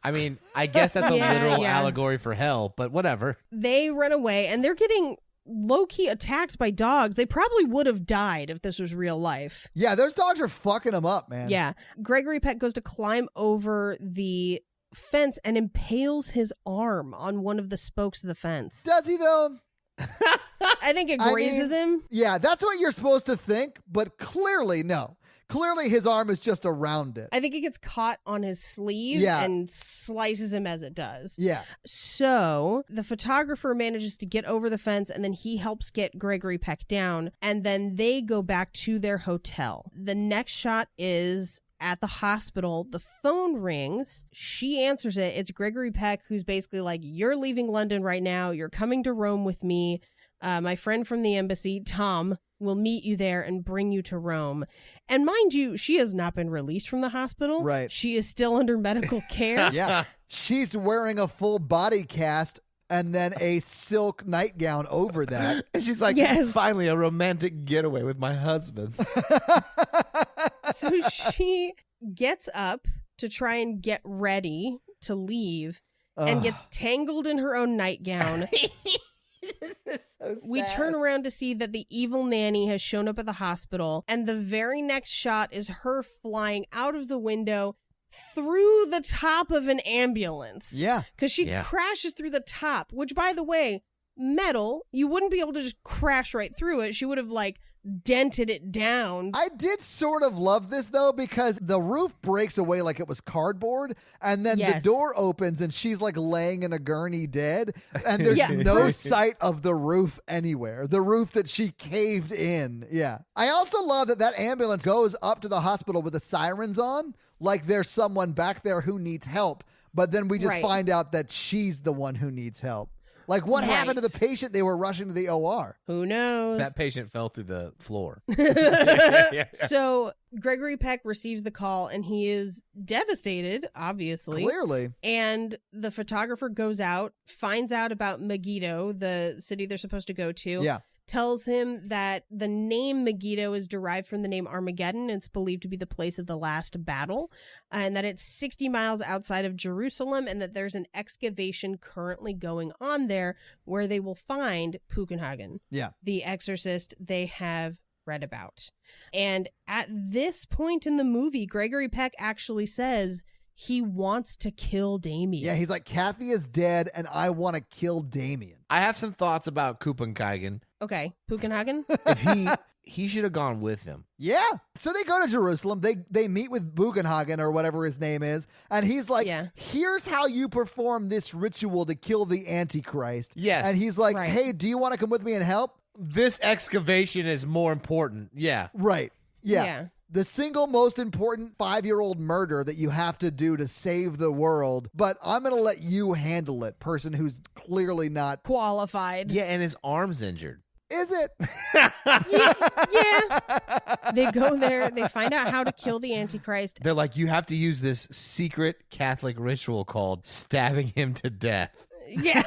I mean, I guess that's a Yeah, literal yeah. allegory for hell, but whatever. They run away and they're getting low-key attacked by dogs. They probably would have died if this was real life. yeah, those dogs are fucking him up, man. Yeah. Gregory Peck goes to climb over the fence and impales his arm on one of the spokes of the fence. Does he, though? I think it grazes him. Yeah, that's what you're supposed to think, but clearly, no. Clearly, his arm is just around it. I think it gets caught on his sleeve and slices him as it does. Yeah. So the photographer manages to get over the fence, and then he helps get Gregory Peck down, and then they go back to their hotel. The next shot is at the hospital. The phone rings. She answers it. It's Gregory Peck, who's basically like, you're leaving London right now. You're coming to Rome with me. My friend from the embassy, Tom, will meet you there and bring you to Rome. And mind you, she has not been released from the hospital. Right. She is still under medical care. Yeah. She's wearing a full body cast and then a silk nightgown over that. And she's like, finally a romantic getaway with my husband. So she gets up to try and get ready to leave and gets tangled in her own nightgown. This is so sad. We turn around to see that the evil nanny has shown up at the hospital, and the very next shot is her flying out of the window through the top of an ambulance. Yeah. Because she crashes through the top, which, by the way, metal, you wouldn't be able to just crash right through it. She would have, like, dented it down. I did sort of love this, though, because the roof breaks away like it was cardboard, and then the door opens, and she's, like, laying in a gurney dead, and there's no sight of the roof anywhere. The roof that she caved in. Yeah. I also love that ambulance goes up to the hospital with the sirens on, like there's someone back there who needs help, but then we just find out that she's the one who needs help. Like, what happened to the patient they were rushing to the OR? Who knows? That patient fell through the floor. So Gregory Peck receives the call, and he is devastated, obviously. Clearly. And the photographer goes out, finds out about Megiddo, the city they're supposed to go to. Yeah. Tells him that the name Megiddo is derived from the name Armageddon. It's believed to be the place of the last battle, and that it's 60 miles outside of Jerusalem, and that there's an excavation currently going on there where they will find Buchenhagen, the exorcist they have read about. And at this point in the movie, Gregory Peck actually says he wants to kill Damien. Yeah, he's like, Kathy is dead, and I want to kill Damien. I have some thoughts about Buchenhagen. Okay, Buchenhagen? If he should have gone with him. Yeah. So they go to Jerusalem. They meet with Buchenhagen or whatever his name is. And he's like, here's how you perform this ritual to kill the Antichrist. Yes. And he's like, hey, do you want to come with me and help? This excavation is more important. Yeah. Right. Yeah. The single most important 5-year-old murder that you have to do to save the world, but I'm going to let you handle it, person who's clearly not qualified. Yeah, and his arm's injured. Is it? Yeah. They go there. They find out how to kill the Antichrist. They're like, you have to use this secret Catholic ritual called stabbing him to death. Yeah.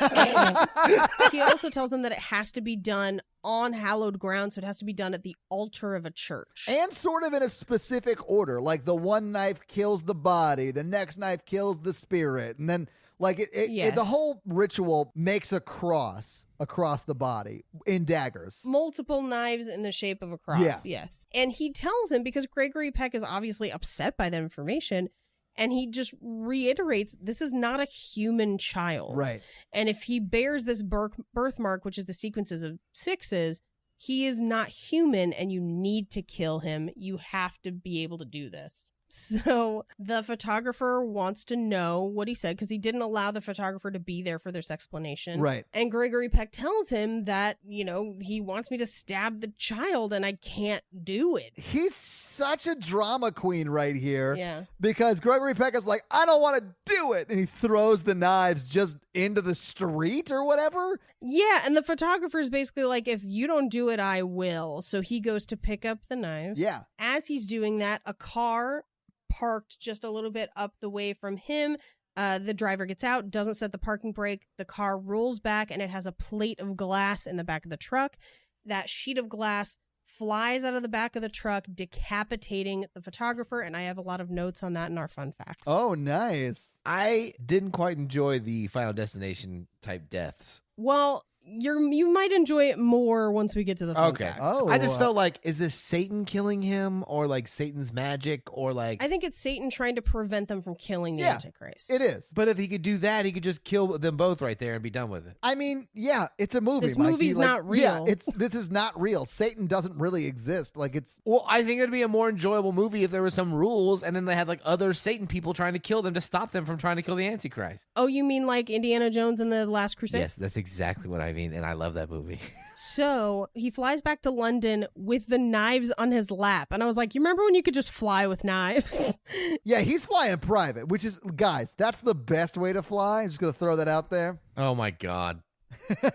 He also tells them that it has to be done on hallowed ground, so it has to be done at the altar of a church. And sort of in a specific order. Like the one knife kills the body, the next knife kills the spirit, and then like the whole ritual makes a cross across the body in daggers. Multiple knives in the shape of a cross, yes. And he tells him, because Gregory Peck is obviously upset by that information, and he just reiterates, this is not a human child. Right. And if he bears this birthmark, which is the sequences of 6s, he is not human, and you need to kill him. You have to be able to do this. So the photographer wants to know what he said, because he didn't allow the photographer to be there for this explanation. Right. And Gregory Peck tells him that, he wants me to stab the child and I can't do it. He's such a drama queen right here. Yeah. Because Gregory Peck is like, I don't want to do it. And he throws the knives just into the street or whatever. Yeah. And the photographer is basically like, if you don't do it, I will. So he goes to pick up the knives. Yeah. As he's doing that, a car parked just a little bit up the way from him. The driver gets out, doesn't set the parking brake. The car rolls back, and it has a plate of glass in the back of the truck. That sheet of glass flies out of the back of the truck, decapitating the photographer. And I have a lot of notes on that in our fun facts. Oh, nice. I didn't quite enjoy the Final Destination type deaths. Well, you might enjoy it more once we get to the fun facts. Oh. I just felt like, is this Satan killing him, or like Satan's magic, or like? I think it's Satan trying to prevent them from killing the Antichrist. It is. But if he could do that, he could just kill them both right there and be done with it. I mean, yeah, it's a movie. This Mikey. movie's Like, not real. Yeah, this is not real. Satan doesn't really exist. Like it's. Well, I think it'd be a more enjoyable movie if there were some rules, and then they had like other Satan people trying to kill them to stop them from trying to kill the Antichrist. Oh, you mean like Indiana Jones and the Last Crusade? Yes, that's exactly what I mean, and I love that movie. So he flies back to London with the knives on his lap. And I was like, you remember when you could just fly with knives? Yeah, he's flying private, which is, guys, that's the best way to fly. I'm just going to throw that out there. Oh my God.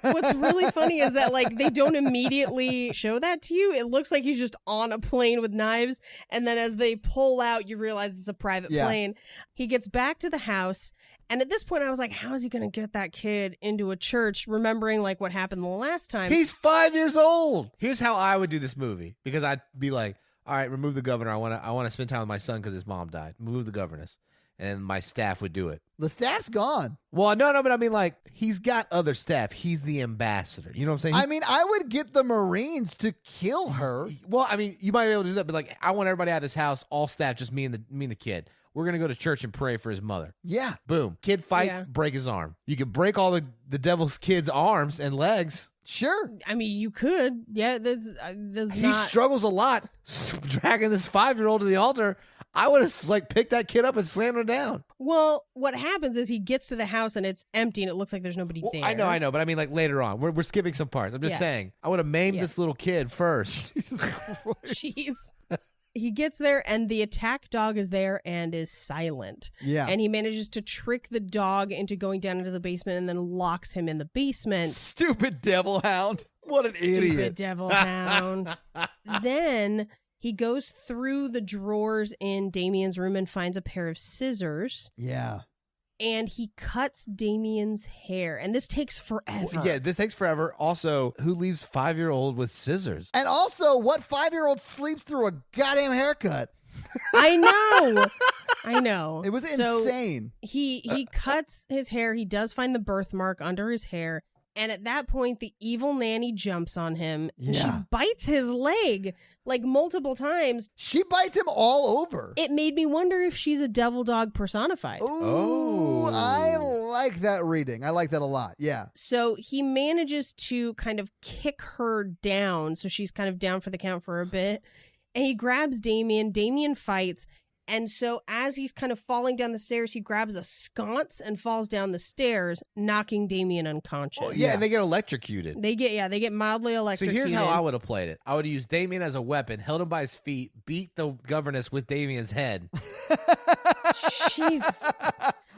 What's really funny is that like they don't immediately show that to you. It looks like he's just on a plane with knives. And then as they pull out, you realize it's a private plane. He gets back to the house. And at this point, I was like, how is he going to get that kid into a church, remembering like what happened the last time? He's 5 years old. Here's how I would do this movie, because I'd be like, all right, remove the governor. I want to spend time with my son because his mom died. Remove the governess. And my staff would do it. The staff's gone. Well, no, but I mean, like, he's got other staff. He's the ambassador. You know what I'm saying? I mean, I would get the Marines to kill her. Well, I mean, you might be able to do that, but like, I want everybody out of this house, all staff, just me and the kid. We're going to go to church and pray for his mother. Yeah. Boom. Kid fights, break his arm. You can break all the devil's kid's arms and legs. Sure. I mean, you could. Yeah, He struggles a lot dragging this 5-year-old to the altar. I would have like picked that kid up and slammed him down. Well, what happens is he gets to the house and it's empty and it looks like there's nobody there. I know, but I mean, like later on, we're skipping some parts. I'm just saying, I would have maimed this little kid first. Jesus Christ. Jeez. He gets there and the attack dog is there and is silent. Yeah. And he manages to trick the dog into going down into the basement and then locks him in the basement. Stupid devil hound. What an Stupid idiot. devil hound. Then he goes through the drawers in Damien's room and finds a pair of scissors. Yeah. And he cuts Damien's hair. And this takes forever. Yeah, this takes forever. Also, who leaves 5-year-old with scissors? And also, what 5-year-old sleeps through a goddamn haircut? I know. It was insane. He cuts his hair. He does find the birthmark under his hair. And at that point, the evil nanny jumps on him. Yeah. She bites his leg like multiple times. She bites him all over. It made me wonder if she's a devil dog personified. Ooh, I like that reading. I like that a lot. Yeah. So he manages to kind of kick her down. So she's kind of down for the count for a bit. And he grabs Damien. Damien fights. And so as he's kind of falling down the stairs, he grabs a sconce and falls down the stairs, knocking Damien unconscious. Oh, yeah, and they get electrocuted. They get mildly So electrocuted. here's how I would have played it. I would have used Damien as a weapon, held him by his feet, beat the governess with Damien's head. Jeez.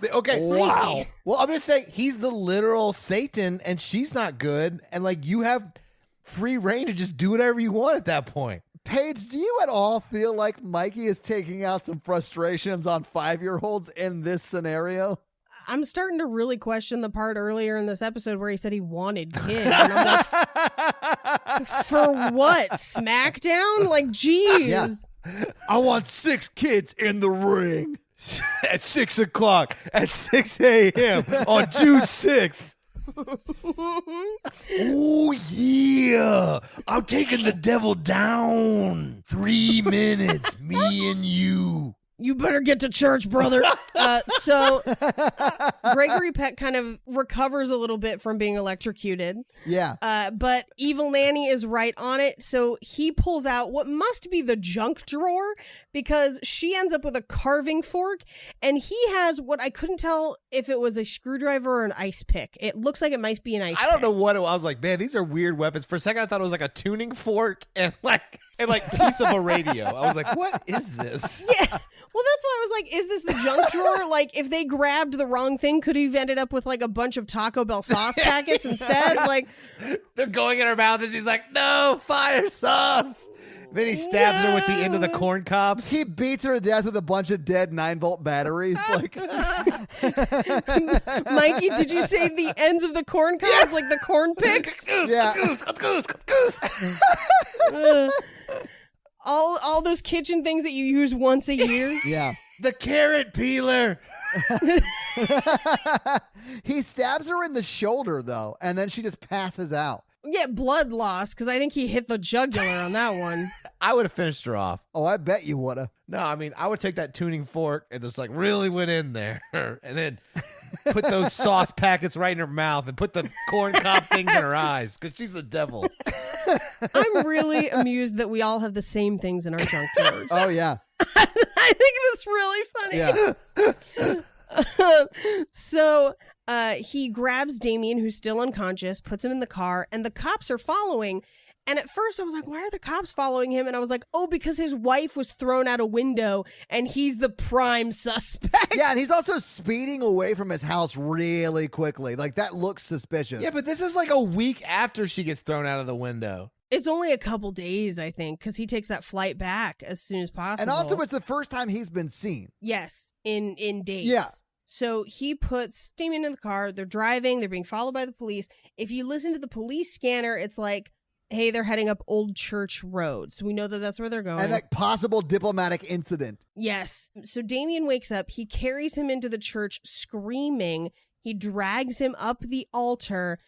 Okay. Wow. Well, I'm just saying, he's the literal Satan, and she's not good. And, like, you have free reign to just do whatever you want at that point. Paige, do you at all feel like Mikey is taking out some frustrations on 5-year-olds in this scenario? I'm starting to really question the part earlier in this episode where he said he wanted kids. And I'm like, for what? SmackDown? Like, geez. Yeah. I want 6 kids in the ring At 6 o'clock, at 6 a.m. on June 6th. Oh, yeah. I'm taking the devil down. 3 minutes, me and you. You better get to church, brother. So Gregory Peck kind of recovers a little bit from being electrocuted. Yeah. But Evil Nanny is right on it. So he pulls out what must be the junk drawer because she ends up with a carving fork. And he has what I couldn't tell if it was a screwdriver or an ice pick. It looks like it might be an ice pick. I don't know what it was. I was like, man, these are weird weapons. For a second, I thought it was like a tuning fork and like piece of a radio. I was like, what is this? Yeah. Well, that's why I was like, is this the junk drawer? Like, if they grabbed the wrong thing, could he have ended up with like a bunch of Taco Bell sauce packets instead? Like, they're going in her mouth and she's like, no, fire sauce. Then he stabs her with the end of the corn cobs. He beats her to death with a bunch of dead 9-volt batteries. Like, Mikey, did you say the ends of the corn cobs, like the corn picks? yeah. All those kitchen things that you use once a year. Yeah. The carrot peeler. He stabs her in the shoulder, though, and then she just passes out. Yeah, blood loss, because I think he hit the jugular on that one. I would have finished her off. Oh, I bet you would have. No, I mean, I would take that tuning fork and just like really went in there and then put those sauce packets right in her mouth and put the corn cob things in her eyes because she's the devil. I'm really amused that we all have the same things in our junk drawers. Oh, yeah. I think that's really funny. Yeah. So he grabs Damien, who's still unconscious, puts him in the car, and the cops are following. And at first I was like, why are the cops following him? And I was like, oh, because his wife was thrown out a window and he's the prime suspect. Yeah, and he's also speeding away from his house really quickly. Like, that looks suspicious. Yeah, but this is like a week after she gets thrown out of the window. It's only a couple days, I think, because he takes that flight back as soon as possible. And also, it's the first time he's been seen. Yes, in days. Yeah. So he puts Damien in the car. They're driving. They're being followed by the police. If you listen to the police scanner, it's like, hey, they're heading up Old Church Road. So we know that that's where they're going. And that possible diplomatic incident. Yes. So Damien wakes up. He carries him into the church screaming. He drags him up the altar.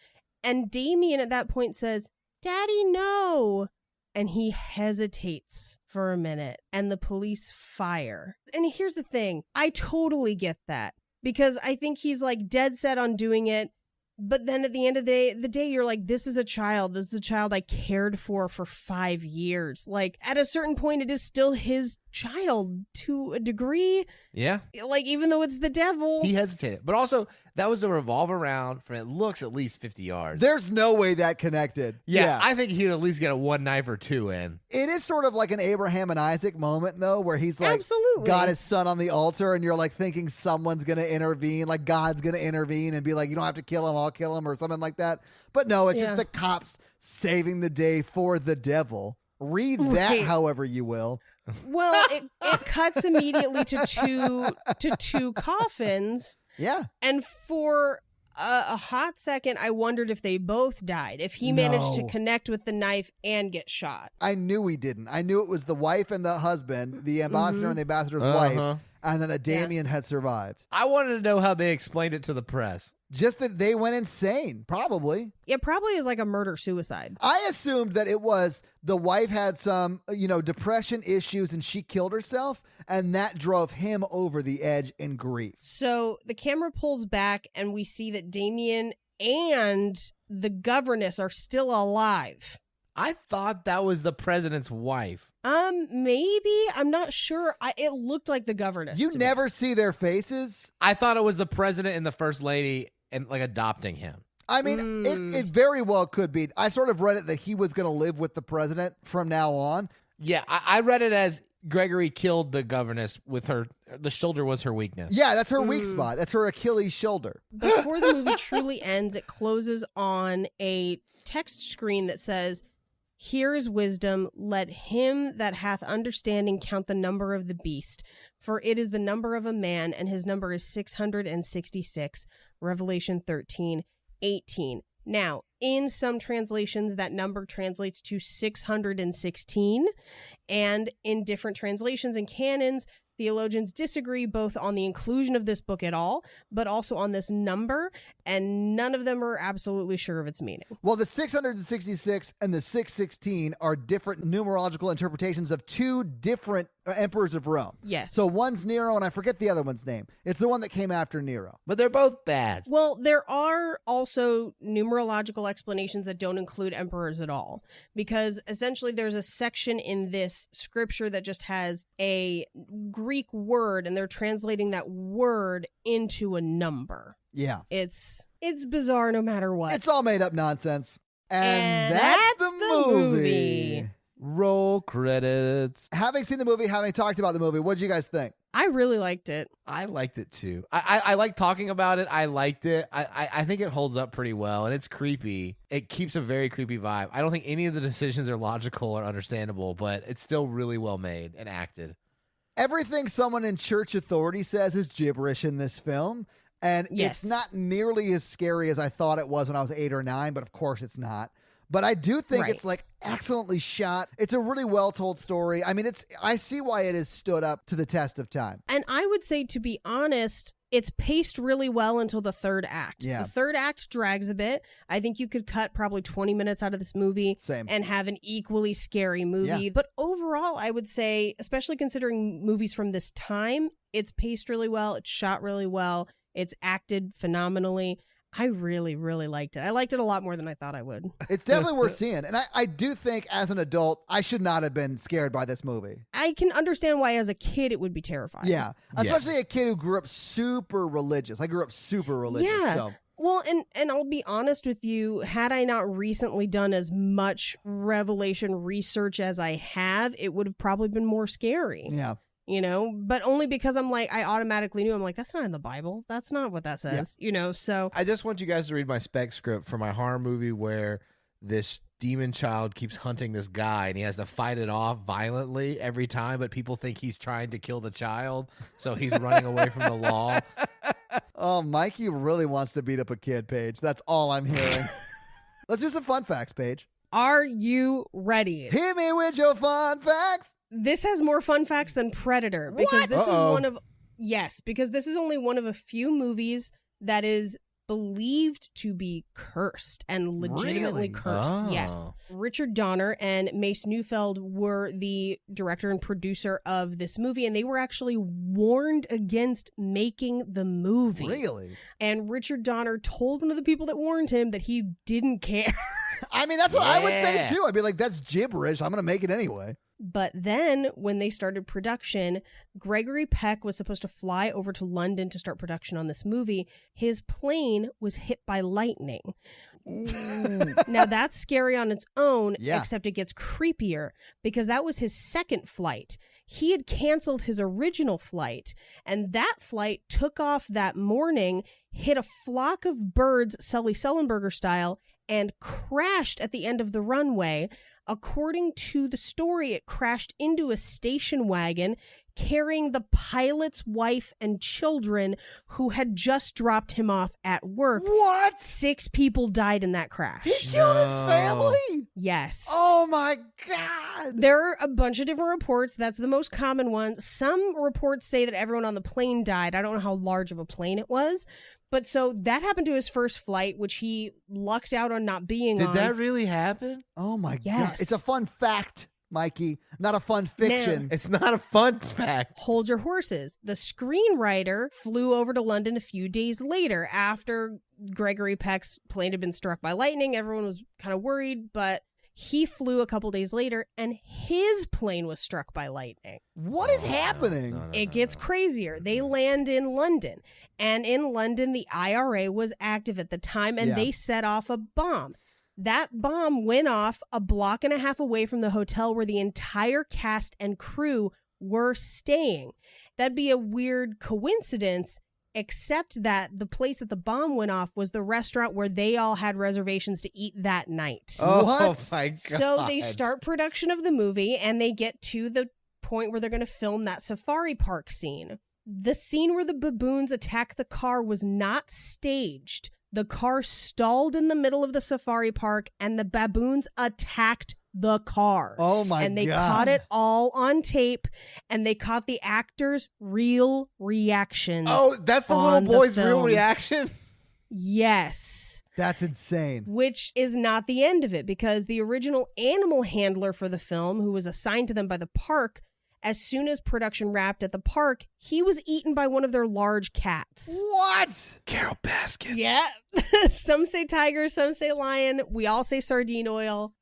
And Damien at that point says, Daddy, no. And he hesitates for a minute. And the police fire. And here's the thing. I totally get that. Because I think he's like dead set on doing it. But then at the end of the day, you're like, this is a child. This is a child I cared for 5 years. Like, at a certain point, it is still his child to a degree. Yeah. Like, even though it's the devil. He hesitated. But also, that was a revolver round from, it looks, at least 50 yards. There's no way that connected. Yeah, I think he'd at least get a one knife or two in. It is sort of like an Abraham and Isaac moment, though, where he's like, Absolutely. got his son on the altar, and you're like thinking someone's going to intervene, like God's going to intervene and be like, you don't have to kill him, I'll kill him, or something like that. But no, it's just the cops saving the day for the devil. Read that Right. however you will. Well, it cuts immediately to two coffins. Yeah. And for a hot second, I wondered if they both died, if he managed to No. connect with the knife and get shot. I knew he didn't. I knew it was the wife and the husband, the ambassador and the ambassador's wife, and then that Damien had survived. I wanted to know how they explained it to the press. Just that they went insane, probably. It probably is like a murder-suicide. I assumed that it was the wife had some, depression issues and she killed herself, and that drove him over the edge in grief. So the camera pulls back and we see that Damien and the governess are still alive. I thought that was the president's wife. Maybe. I'm not sure. It looked like the governess. You to never see their faces. I thought it was the president and the first lady and like adopting him. I mean, it very well could be. I sort of read it that he was going to live with the president from now on. Yeah, I read it as Gregory killed the governess with her. The shoulder was her weakness. Yeah, that's her weak spot. That's her Achilles shoulder. Before the movie truly ends, it closes on a text screen that says, "Here is wisdom. Let him that hath understanding count the number of the beast. For it is the number of a man, and his number is 666. Revelation 13:18. Now, in some translations, that number translates to 616. And in different translations and canons, theologians disagree both on the inclusion of this book at all, but also on this number, and none of them are absolutely sure of its meaning. Well, the 666 and the 616 are different numerological interpretations of two different emperors of Rome. Yes. So one's Nero, and I forget the other one's name. It's the one that came after Nero. But they're both bad. Well, there are also numerological explanations that don't include emperors at all, because essentially there's a section in this scripture that just has a Greek word, and they're translating that word into a number. Yeah. It's bizarre no matter what. It's all made up nonsense. And that's the the movie. Roll credits. Having seen the movie, having talked about the movie, what did you guys think? I really liked it. I liked it too. I like talking about it. I liked it. I think it holds up pretty well, and it's creepy. It keeps a very creepy vibe. I don't think any of the decisions are logical or understandable, but it's still really well made and acted. Everything someone in church authority says is gibberish in this film. And Yes. it's not nearly as scary as I thought it was when I was 8 or 9, but of course it's not. But I do think Right. it's like excellently shot. It's a really well told story. I mean, I see why it has stood up to the test of time. And I would say, to be honest, it's paced really well until the third act. Yeah. The third act drags a bit. I think you could cut probably 20 minutes out of this movie Same. and have an equally scary movie. Yeah. But overall, I would say, especially considering movies from this time, it's paced really well. It's shot really well. It's acted phenomenally. I really, really liked it. I liked it a lot more than I thought I would. It's definitely worth seeing. And I do think as an adult, I should not have been scared by this movie. I can understand why as a kid it would be terrifying. Yeah. Especially a kid who grew up super religious. I grew up super religious. Yeah. So. Well, and I'll be honest with you, had I not recently done as much Revelation research as I have, it would have probably been more scary. Yeah. You know, but only because I automatically knew. I'm like, that's not in the Bible. That's not what that says. You know, so I just want you guys to read my spec script for my horror movie where this demon child keeps hunting this guy and he has to fight it off violently every time, but people think he's trying to kill the child, so he's running away from the law. Oh, Mikey really wants to beat up a kid, Paige. That's all I'm hearing. Let's do some fun facts, Paige. are you ready? Hit me with your fun facts. This has more fun facts than Predator because What? this Uh-oh. is one of because this is only one of a few movies that is believed to be cursed and legitimately Really? cursed. Oh. Yes. Richard Donner and Mace Neufeld were the director and producer of this movie, and they were actually warned against making the movie. Really? And Richard Donner told one of the people that warned him that he didn't care. I mean, that's what I would say Yeah. too. I'd be like, that's gibberish. I'm going to make it anyway. But then when they started production, Gregory Peck was supposed to fly over to London to start production on this movie. His plane was hit by lightning. Now that's scary on its own, Yeah. except it gets creepier because that was his second flight. He had canceled his original flight, and that flight took off that morning, hit a flock of birds, Sully Sullenberger style, and crashed at the end of the runway. According to the story, it crashed into a station wagon carrying the pilot's wife and children who had just dropped him off at work. What? 6 people died in that crash. He killed his No. family? Yes. Oh my God. There are a bunch of different reports. That's the most common one. Some reports say that everyone on the plane died. I don't know how large of a plane it was. But so that happened to his first flight, which he lucked out on not being on. Did that really happen? Oh my God. Yes. It's a fun fact, Mikey, not a fun fiction. It's not a fun fact. Hold your horses. The screenwriter flew over to London a few days later after Gregory Peck's plane had been struck by lightning. Everyone was kind of worried, but he flew a couple days later and his plane was struck by lightning. What is happening? No, no, It no, gets no. crazier. They land in London, and in London, the IRA was active at the time, and Yeah. they set off a bomb. That bomb went off a block and a half away from the hotel where the entire cast and crew were staying. That'd be a weird coincidence, except that the place that the bomb went off was the restaurant where they all had reservations to eat that night. Oh What? my God. So they start production of the movie and they get to the point where they're going to film that safari park scene. The scene where the baboons attack the car was not staged. The car stalled in the middle of the safari park and the baboons attacked the car. Oh my God. And they caught it all on tape, and they caught the actors' real reactions. Oh, that's the on little the boy's real film. reaction? Yes. That's insane. Which is not the end of it, because the original animal handler for the film, who was assigned to them by the park, as soon as production wrapped at the park, he was eaten by one of their large cats. What? Carol Baskin. Yeah. Some say tiger, some say lion. We all say sardine oil.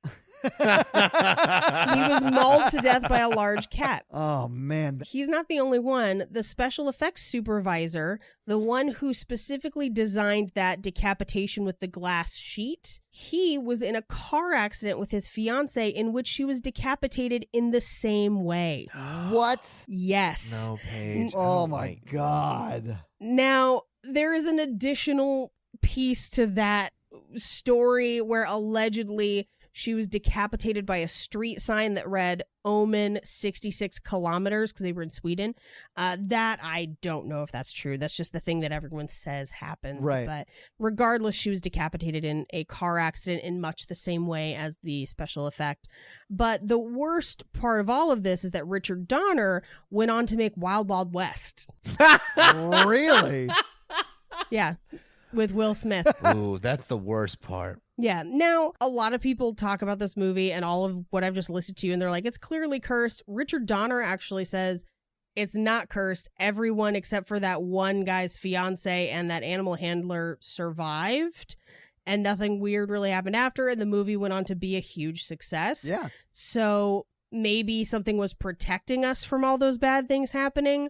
He was mauled to death by a large cat. Oh man. He's not the only one. The special effects supervisor, the one who specifically designed that decapitation with the glass sheet, he was in a car accident with his fiance in which she was decapitated in the same way. What? Yes. No, Paige. Oh my God. Now, there is an additional piece to that story where allegedly she was decapitated by a street sign that read Omen 66 kilometers because they were in Sweden. That I don't know if that's true. That's just the thing that everyone says happened. Right. But regardless, she was decapitated in a car accident in much the same way as the special effect. But the worst part of all of this is that Richard Donner went on to make Wild Wild West. Really? Yeah, with Will Smith. Ooh, that's the worst part. Yeah. Now, a lot of people talk about this movie and all of what I've just listed to you, and they're like, it's clearly cursed. Richard Donner actually says it's not cursed. Everyone except for that one guy's fiance and that animal handler survived, and nothing weird really happened after, and the movie went on to be a huge success. Yeah. So maybe something was protecting us from all those bad things happening.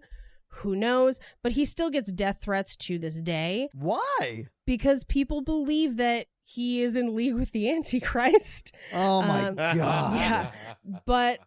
Who knows? But he still gets death threats to this day. Why? Because people believe that he is in league with the Antichrist. Oh my God. Yeah. But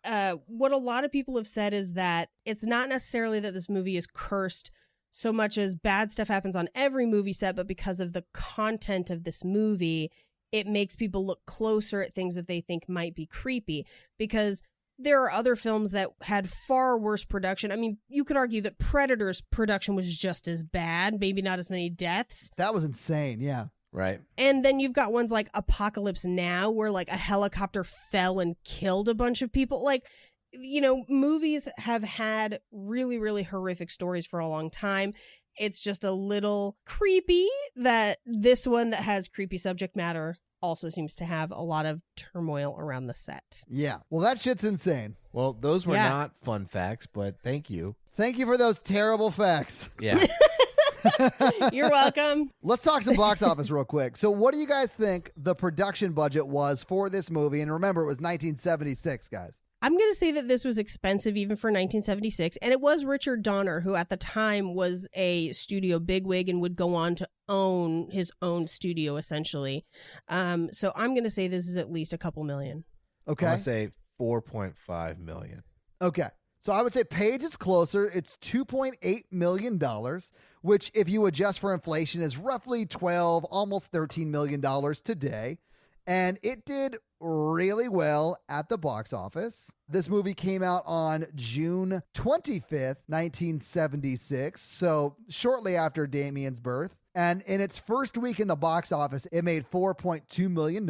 what a lot of people have said is that it's not necessarily that this movie is cursed so much as bad stuff happens on every movie set, but because of the content of this movie, it makes people look closer at things that they think might be creepy. Because there are other films that had far worse production. I mean, you could argue that Predator's production was just as bad, maybe not as many deaths. That was insane. Yeah. Right. And then you've got ones like Apocalypse Now, where like a helicopter fell and killed a bunch of people. Like, you know, movies have had really, really horrific stories for a long time. It's just a little creepy that this one that has creepy subject matter also seems to have a lot of turmoil around the set. Yeah. Well, that shit's insane. Well, those were Yeah. not fun facts, but thank you. Thank you for those terrible facts. Yeah. You're welcome. Let's talk some box office real quick. So what do you guys think the production budget was for this movie? And remember, it was 1976, guys. I'm going to say that this was expensive even for 1976. And it was Richard Donner, who at the time was a studio bigwig and would go on to own his own studio, essentially. So I'm going to say this is at least a couple million. Okay. I'm going to say 4.5 million. Okay. So I would say Paige is closer. It's $2.8 million, which if you adjust for inflation is roughly 12, almost $13 million today. And it did really well at the box office. This movie came out on June 25th, 1976. So shortly after Damien's birth. And in its first week in the box office, it made $4.2 million,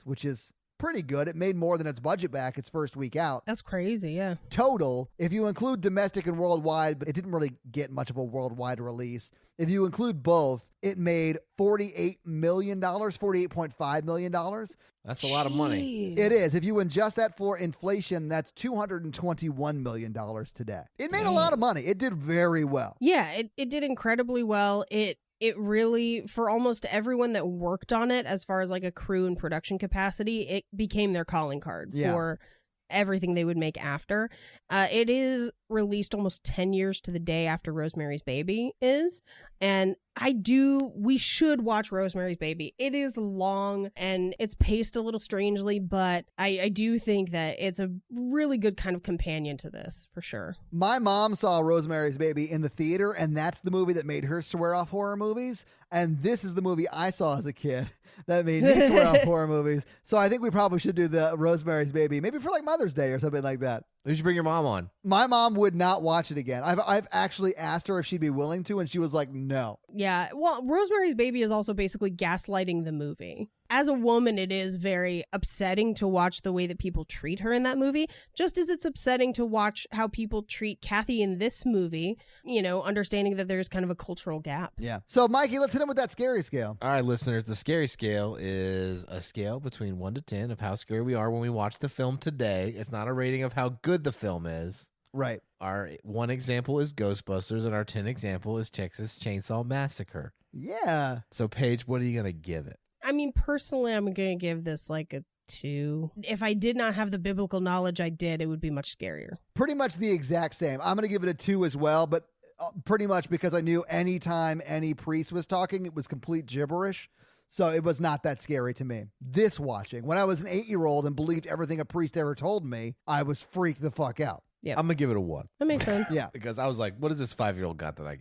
which is pretty good. It made more than its budget back its first week out. That's crazy, yeah. Total, if you include domestic and worldwide, but it didn't really get much of a worldwide release. If you include both, it made $48 million, $48.5 million. That's a lot of money. Jeez. It is. If you adjust that for inflation, that's $221 million today. It made a lot of money. It did very well. Yeah, it did incredibly well. It really, for almost everyone that worked on it, as far as like a crew and production capacity, it became their calling card for everything they would make after. It is released almost 10 years to the day after Rosemary's Baby is. And we should watch Rosemary's Baby. It is long and it's paced a little strangely, but I do think that it's a really good kind of companion to this, for sure. My mom saw Rosemary's Baby in the theater, and that's the movie that made her swear off horror movies. And this is the movie I saw as a kid that made me swear off horror movies. So I think we probably should do the Rosemary's Baby, maybe for like Mother's Day or something like that. You should bring your mom on. My mom would not watch it again. I've actually asked her if she'd be willing to, and she was like, no. Yeah. Well, Rosemary's Baby is also basically gaslighting the movie. As a woman, it is very upsetting to watch the way that people treat her in that movie, just as it's upsetting to watch how people treat Kathy in this movie, you know, understanding that there's kind of a cultural gap. Yeah. So, Mikey, let's hit him with that scary scale. All right, listeners, the scary scale is a scale between 1 to 10 of how scary we are when we watch the film today. It's not a rating of how good the film is. Right. Our 1 example is Ghostbusters, and our 10 example is Texas Chainsaw Massacre. Yeah. So, Paige, what are you going to give it? I mean, personally, I'm going to give this like a 2. If I did not have the biblical knowledge I did, it would be much scarier. Pretty much the exact same. I'm going to give it a 2 as well, but pretty much because I knew anytime any priest was talking, it was complete gibberish. So it was not that scary to me. This watching, when I was an 8-year-old and believed everything a priest ever told me, I was freaked the fuck out. Yep. I'm gonna give it a 1. That makes sense. Yeah. Because I was like, what is this 5-year-old got that I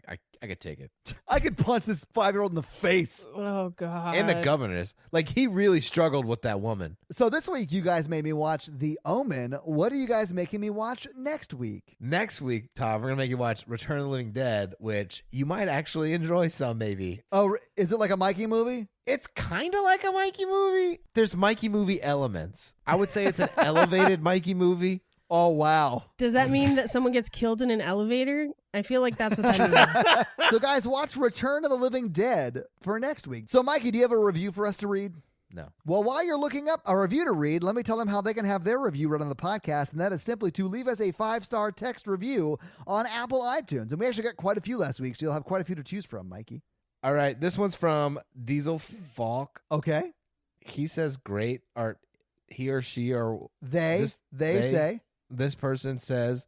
could take it? I could punch this 5-year-old in the face. Oh God. And the governess. Like, he really struggled with that woman. So this week, you guys made me watch The Omen. What are you guys making me watch next week? Next week, Tom, we're gonna make you watch Return of the Living Dead, which you might actually enjoy some, maybe. Oh, is it like a Mikey movie? It's kind of like a Mikey movie. There's Mikey movie elements. I would say it's an elevated Mikey movie. Oh, wow. Does that mean that someone gets killed in an elevator? I feel like that's what that means. So guys, watch Return of the Living Dead for next week. So Mikey, do you have a review for us to read? No. Well, while you're looking up a review to read, let me tell them how they can have their review read on the podcast, and that is simply to leave us a 5-star text review on Apple iTunes. And we actually got quite a few last week, so you'll have quite a few to choose from, Mikey. All right. This one's from Diesel Falk. Okay. He says great art. He or she or They say. This person says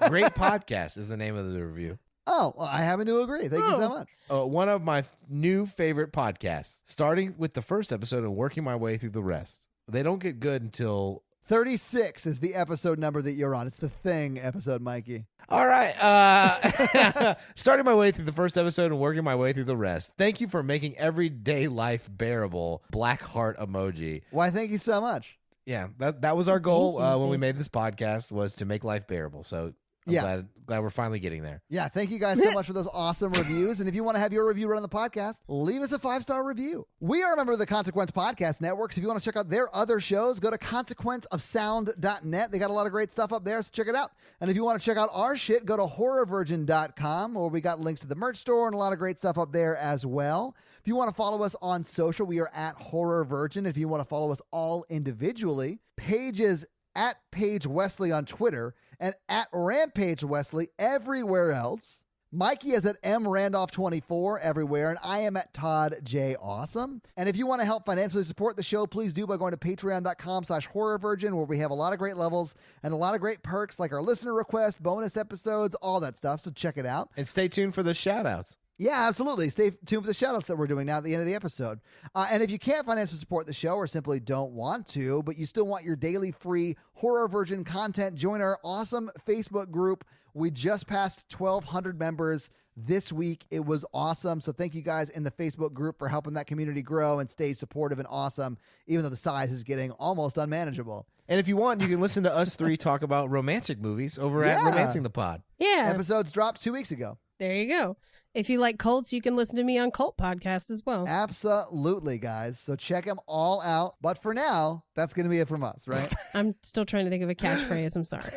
great podcast is the name of the review. Oh, well, I happen to agree. Thank you so much. One of my new favorite podcasts, starting with the first episode and working my way through the rest. They don't get good until 36 is the episode number that you're on. It's the Thing episode, Mikey. all right. Starting my way through the first episode and working my way through the rest. Thank you for making everyday life bearable. Black heart emoji. Why, thank you so much. Yeah, that was our goal when we made this podcast, was to make life bearable. So I'm glad we're finally getting there. Yeah, thank you guys so much for those awesome reviews. And if you want to have your review run on the podcast, leave us a 5-star review. We are a member of the Consequence Podcast Network. So if you want to check out their other shows, go to consequenceofsound.net. They got a lot of great stuff up there, so check it out. And if you want to check out our shit, go to horrorvirgin.com, where we got links to the merch store and a lot of great stuff up there as well. If you want to follow us on social, we are at Horror Virgin. If you want to follow us all individually, Paige is at Paige Wesley on Twitter and at Rampage Wesley everywhere else. Mikey is at mrandolph24 everywhere, and I am at Todd J. Awesome. And if you want to help financially support the show, please do by going to patreon.com/horrorvirgin, where we have a lot of great levels and a lot of great perks like our listener request, bonus episodes, all that stuff. So check it out. And stay tuned for the shout-outs. Yeah, absolutely. Stay tuned for the shout-outs that we're doing now at the end of the episode. And if you can't financially support the show or simply don't want to, but you still want your daily free Horror Virgin content, join our awesome Facebook group. We just passed 1,200 members this week. It was awesome. So thank you guys in the Facebook group for helping that community grow and stay supportive and awesome, even though the size is getting almost unmanageable. And if you want, you can listen to us three talk about romantic movies over at Romancing the Pod. Yeah. Episodes dropped 2 weeks ago. There you go. If you like cults, you can listen to me on Cult Podcast as well. Absolutely, guys. So check them all out. But for now, that's going to be it from us, right? I'm still trying to think of a catchphrase. I'm sorry.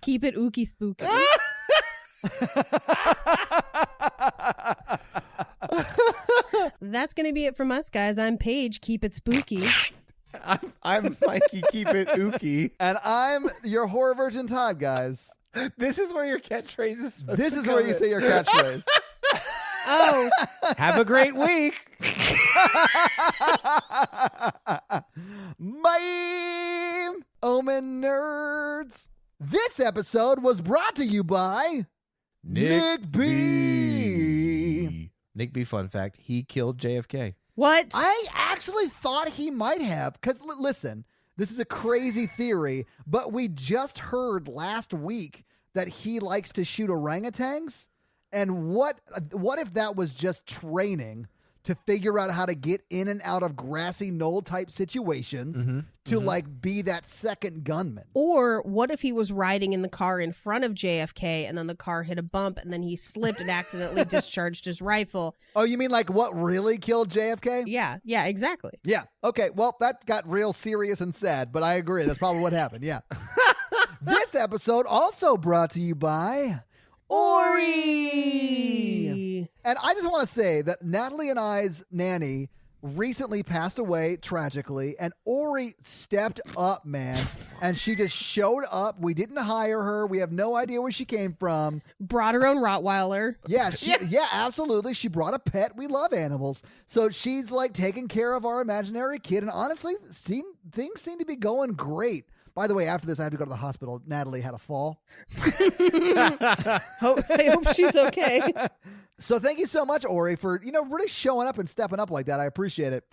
Keep it ooky spooky. That's going to be it from us, guys. I'm Paige. Keep it spooky. I'm Mikey. Keep it ooky. And I'm your Horror Virgin Todd, guys. This is where your catchphrase is. This is where you say your catchphrase. Oh. Have a great week. Bye, Omen nerds. This episode was brought to you by Nick B. Nick B, fun fact, he killed JFK. What? I actually thought he might have, because listen, this is a crazy theory, but we just heard last week that he likes to shoot orangutans. And what if that was just training to figure out how to get in and out of grassy knoll type situations to like be that second gunman? Or what if he was riding in the car in front of JFK and then the car hit a bump and then he slipped and accidentally discharged his rifle? Oh, you mean like what really killed JFK? Yeah, exactly. Yeah. Okay. Well, that got real serious and sad, but I agree. That's probably what happened. Yeah. This episode also brought to you by Ori. And I just want to say that Natalie and I's nanny recently passed away tragically, and Ori stepped up, man. And she just showed up. We didn't hire her. We have no idea where she came from. Brought her own Rottweiler. Yeah, absolutely. She brought a pet. We love animals. So she's like taking care of our imaginary kid. And honestly, things seem to be going great. By the way, after this, I have to go to the hospital. Natalie had a fall. I hope she's okay. So thank you so much, Ori, for, really showing up and stepping up like that. I appreciate it.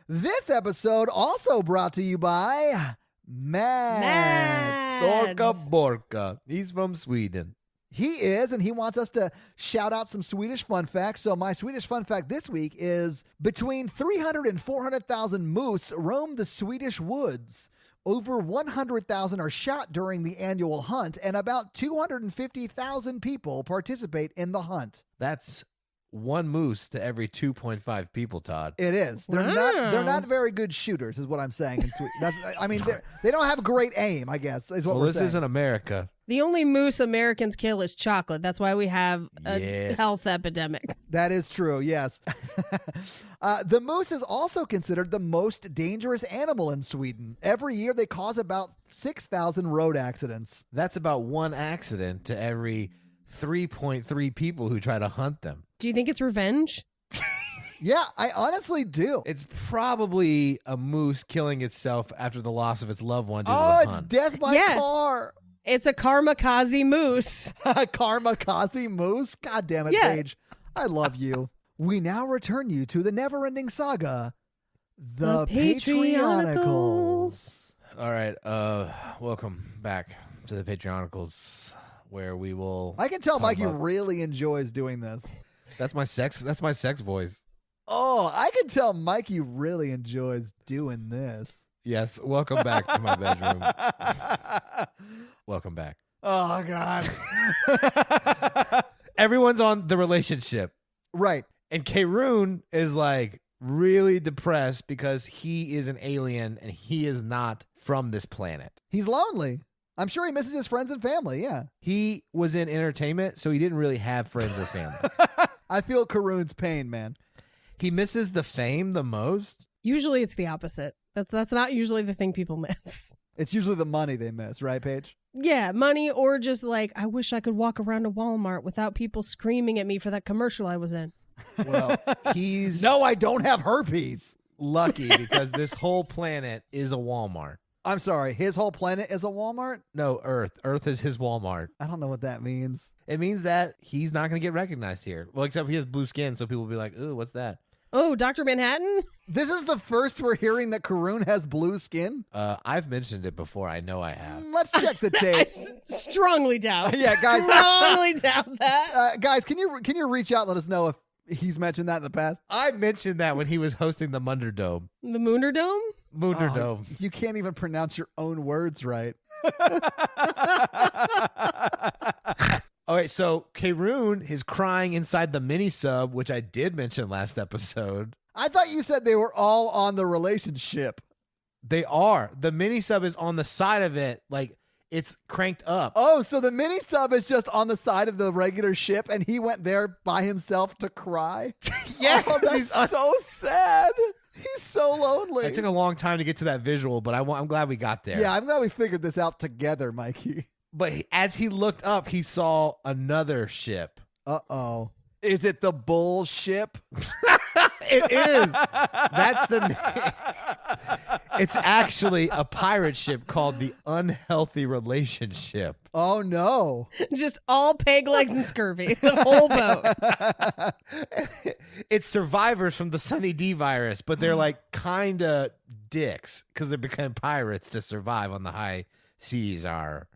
This episode also brought to you by Matt. Sorka Borka. He's from Sweden. He is, and he wants us to shout out some Swedish fun facts. So my Swedish fun fact this week is between 300 and 400,000 moose roam the Swedish woods. Over 100,000 are shot during the annual hunt, and about 250,000 people participate in the hunt. That's one moose to every 2.5 people, Todd. It is. They're not very good shooters, is what I'm saying in Sweden. I mean, they don't have great aim, I guess, is what we're saying. This isn't America. The only moose Americans kill is chocolate. That's why we have a health epidemic. That is true, yes. The moose is also considered the most dangerous animal in Sweden. Every year they cause about 6,000 road accidents. That's about one accident to every 3.3 people who try to hunt them. Do you think it's revenge? Yeah, I honestly do. It's probably a moose killing itself after the loss of its loved one due to Oh, the it's hunt. death by car. It's a kamikaze moose. Kamikaze moose? God damn it, Yeah. Paige. I love you. We now return you to the never-ending saga, The Patreonicals. All right, welcome back to the Patreonicals, where we will. I can tell talk Mikey about- really enjoys doing this. That's my sex voice. Oh, I can tell Mikey really enjoys doing this. Yes, welcome back to my bedroom. Welcome back. Oh, God. Everyone's on the relationship. Right. And Karoon is like really depressed because he is an alien and he is not from this planet. He's lonely. I'm sure he misses his friends and family, yeah. He was in entertainment, so he didn't really have friends or family. I feel Karoon's pain, man. He misses the fame the most. Usually it's the opposite. That's not usually the thing people miss. It's usually the money they miss, right, Paige? Yeah, money or just like, I wish I could walk around a Walmart without people screaming at me for that commercial I was in. Well, he's No, I don't have herpes. lucky because this whole planet is a Walmart. I'm sorry, his whole planet is a Walmart? No, Earth. Earth is his Walmart. I don't know what that means. It means that he's not going to get recognized here. Well, except he has blue skin, so people will be like, ooh, what's that? Oh, Dr. Manhattan? This is the first we're hearing that Karoon has blue skin? I've mentioned it before. I know I have. Let's check the tape. Strongly doubt. Yeah, guys. Strongly doubt that. Guys, can you reach out and let us know if he's mentioned that in the past? I mentioned that when he was hosting the Munderdome. The Moonerdome? Moonderdome. Oh, you can't even pronounce your own words right. Okay, so Karoon is crying inside the mini sub, which I did mention last episode. I thought you said they were all on the relationship. They are. The mini sub is on the side of it, like it's cranked up. Oh, so the mini sub is just on the side of the regular ship, and he went there by himself to cry? Yeah, Oh, that's so sad. He's so lonely. It took a long time to get to that visual, but I'm glad we got there. Yeah, I'm glad we figured this out together, Mikey. But as he looked up, he saw another ship. Uh-oh. Is it the bull ship? It is. That's the name. It's actually a pirate ship called the Unhealthy Relationship. Oh, no. Just all peg legs and scurvy. The whole boat. It's survivors from the Sunny D virus, but they're like kind of dicks because they become pirates to survive on the high seas. The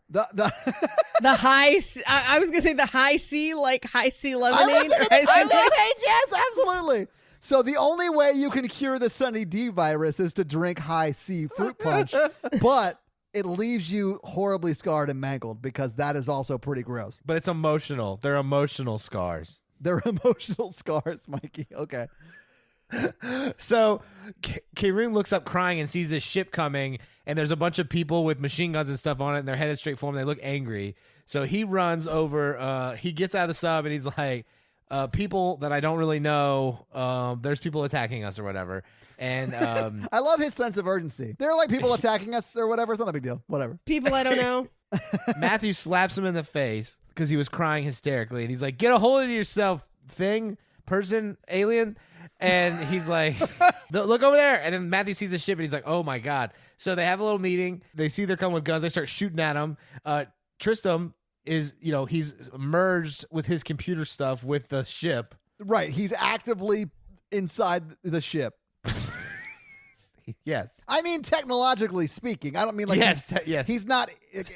I was going to say the high C, like high C lemonade. I was or high C lemonade, yes, absolutely. So the only way you can cure the Sunny D virus is to drink high C fruit punch, but it leaves you horribly scarred and mangled because that is also pretty gross. But it's emotional. They're emotional scars. They're emotional scars, Mikey. Okay. So Karoon looks up crying and sees this ship coming, and there's a bunch of people with machine guns and stuff on it, and they're headed straight for him. They look angry. So he runs over. He gets out of the sub, and he's like, people that I don't really know, there's people attacking us or whatever. And I love his sense of urgency. They're like people attacking us or whatever. It's not a big deal. Whatever. People I don't know. Matthew slaps him in the face because he was crying hysterically, and he's like, get a hold of yourself, thing, person, alien. And he's like, look over there. And then Matthew sees the ship and he's like, oh my God. So they have a little meeting. They see they're coming with guns. They start shooting at him. Tristram is, he's merged with his computer stuff with the ship. Right. He's actively inside the ship. Yes. I mean, technologically speaking. I don't mean like Yes, yes. he's not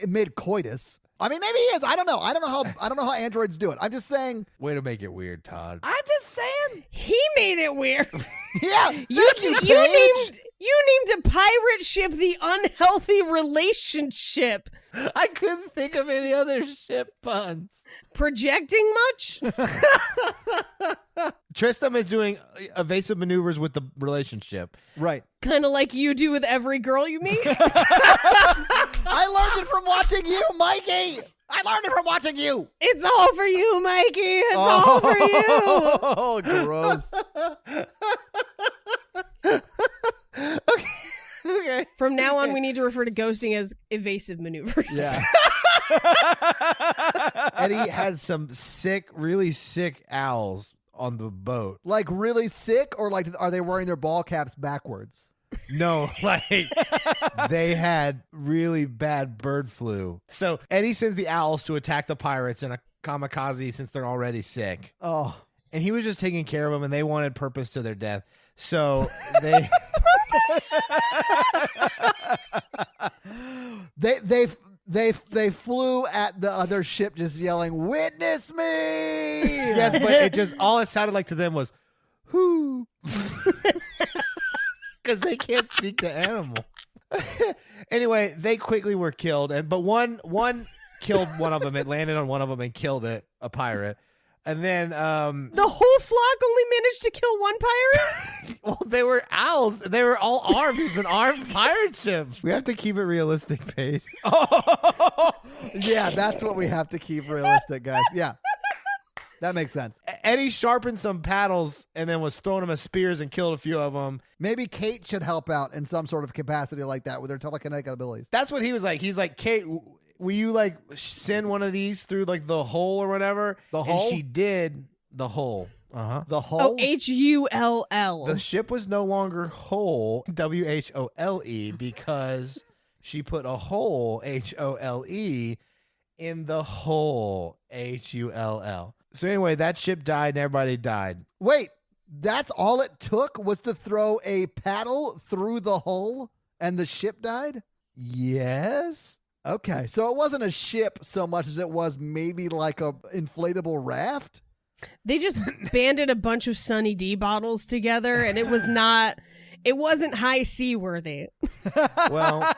mid-coitus. I mean, maybe he is. I don't know. I don't know how androids do it. I'm just saying. Way to make it weird, Todd. I'm just saying. He made it weird. Yeah. You Paige. named a pirate ship the unhealthy relationship. I couldn't think of any other ship puns. Projecting much? Tristram is doing evasive maneuvers with the relationship. Right. Kind of like you do with every girl you meet. I learned it from watching you, Mikey. I learned it from watching you. It's all for you, Mikey. It's all for you. Oh, gross. Okay. From now on, we need to refer to ghosting as evasive maneuvers. Yeah. Eddie had some really sick owls on the boat. Like really sick, or like are they wearing their ball caps backwards? No, like they had really bad bird flu. So Eddie sends the owls to attack the pirates in a kamikaze since they're already sick. Oh. And he was just taking care of them, and they wanted purpose to their death. So they they flew at the other ship just yelling, "Witness me!" Yes, but all it sounded like to them was "whoo," because they can't speak to animals. Anyway, they quickly were killed, but one killed one of them. It landed on one of them and killed it, a pirate. And then the whole flock only managed to kill one pirate? well, they were owls. They were all armed. It's an armed pirate ship. We have to keep it realistic, Paige. Yeah, that's what we have to keep realistic, guys. Yeah. That makes sense. Eddie sharpened some paddles and then was throwing them as spears and killed a few of them. Maybe Kate should help out in some sort of capacity like that with her telekinetic abilities. That's what he was like. He's like, Kate, will you like send one of these through like the hole or whatever? The hole? And she did the hole. The hole? Oh, Hull. The ship was no longer whole, WHOLE, because she put a hole, HOLE, in the hole, HULL. So anyway, that ship died and everybody died. Wait, that's all it took was to throw a paddle through the hole and the ship died? Yes. Okay, so it wasn't a ship so much as it was maybe like a inflatable raft? They just banded a bunch of Sunny D bottles together, and it wasn't high sea worthy. Well,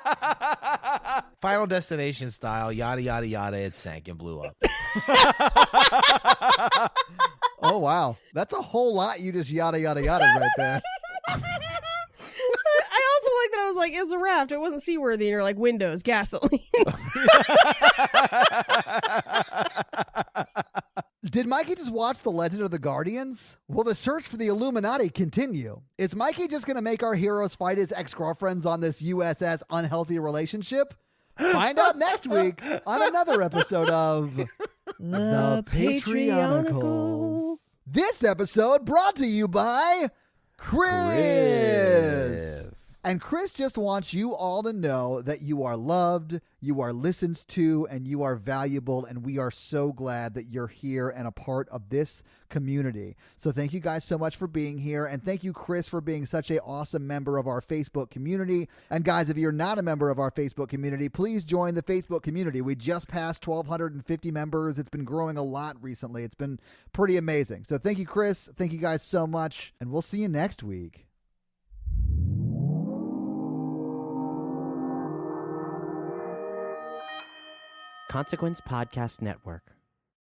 Final Destination style, yada, yada, yada, it sank and blew up. Oh, wow. That's a whole lot you just yada, yada, yada right there. I also like that I was like, it's a raft. It wasn't seaworthy. And you're like, windows, gasoline. Did Mikey just watch The Legend of the Guardians? Will the search for the Illuminati continue? Is Mikey just going to make our heroes fight his ex-girlfriends on this USS unhealthy relationship? Find out next week on another episode of The Patreonicals. This episode brought to you by Chris. And Chris just wants you all to know that you are loved, you are listened to, and you are valuable. And we are so glad that you're here and a part of this community. So thank you guys so much for being here. And thank you, Chris, for being such an awesome member of our Facebook community. And guys, if you're not a member of our Facebook community, please join the Facebook community. We just passed 1,250 members. It's been growing a lot recently. It's been pretty amazing. So thank you, Chris. Thank you guys so much. And we'll see you next week. Consequence Podcast Network.